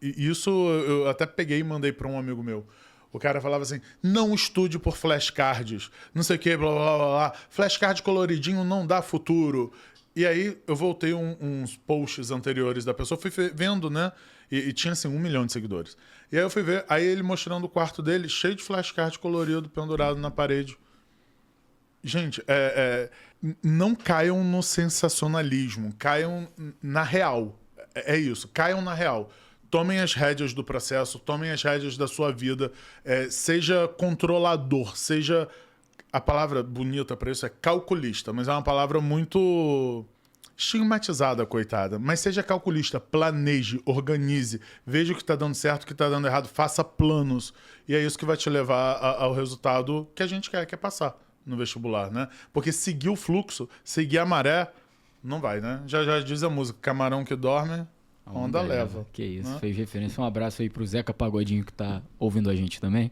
isso eu até peguei e mandei para um amigo meu. O cara falava assim, não estude por flashcards, não sei o que, blá, blá, blá, blá. Flashcard coloridinho não dá futuro. E aí eu voltei uns posts anteriores da pessoa, fui vendo, né? E tinha assim 1 milhão de seguidores. E aí eu fui ver, aí ele mostrando o quarto dele, cheio de flashcard colorido, pendurado na parede. Gente, não caiam no sensacionalismo, caiam na real. É isso, caiam na real. Tomem as rédeas do processo, tomem as rédeas da sua vida, seja controlador, seja... A palavra bonita para isso é calculista, mas é uma palavra muito estigmatizada, coitada. Mas seja calculista, planeje, organize, veja o que está dando certo, o que está dando errado, faça planos. E é isso que vai te levar ao resultado que a gente quer, que é passar no vestibular, né? Porque seguir o fluxo, seguir a maré, não vai, né? Já diz a música, camarão que dorme, onda leva. Que isso, né? Fez referência. Um abraço aí pro Zeca Pagodinho que tá ouvindo a gente também.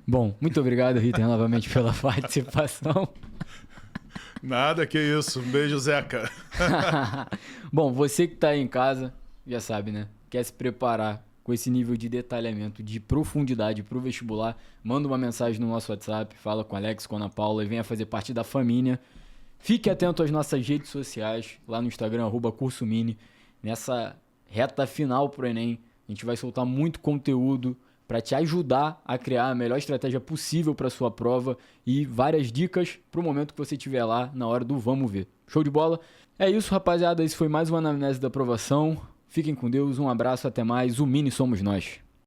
Bom, muito obrigado, Ritter, novamente pela participação. Nada, que isso. Um beijo, Zeca. Bom, você que tá aí em casa, já sabe, né? Quer se preparar com esse nível de detalhamento, de profundidade pro vestibular, manda uma mensagem no nosso WhatsApp, fala com o Alex, com a Ana Paula e venha fazer parte da família. Fique atento às nossas redes sociais, lá no Instagram, @CursoMini. Nessa reta final pro Enem, a gente vai soltar muito conteúdo para te ajudar a criar a melhor estratégia possível para sua prova e várias dicas para o momento que você estiver lá na hora do vamos ver. Show de bola? É isso, rapaziada. Esse foi mais uma anamnese da aprovação. Fiquem com Deus, um abraço, até mais. O Mini somos nós.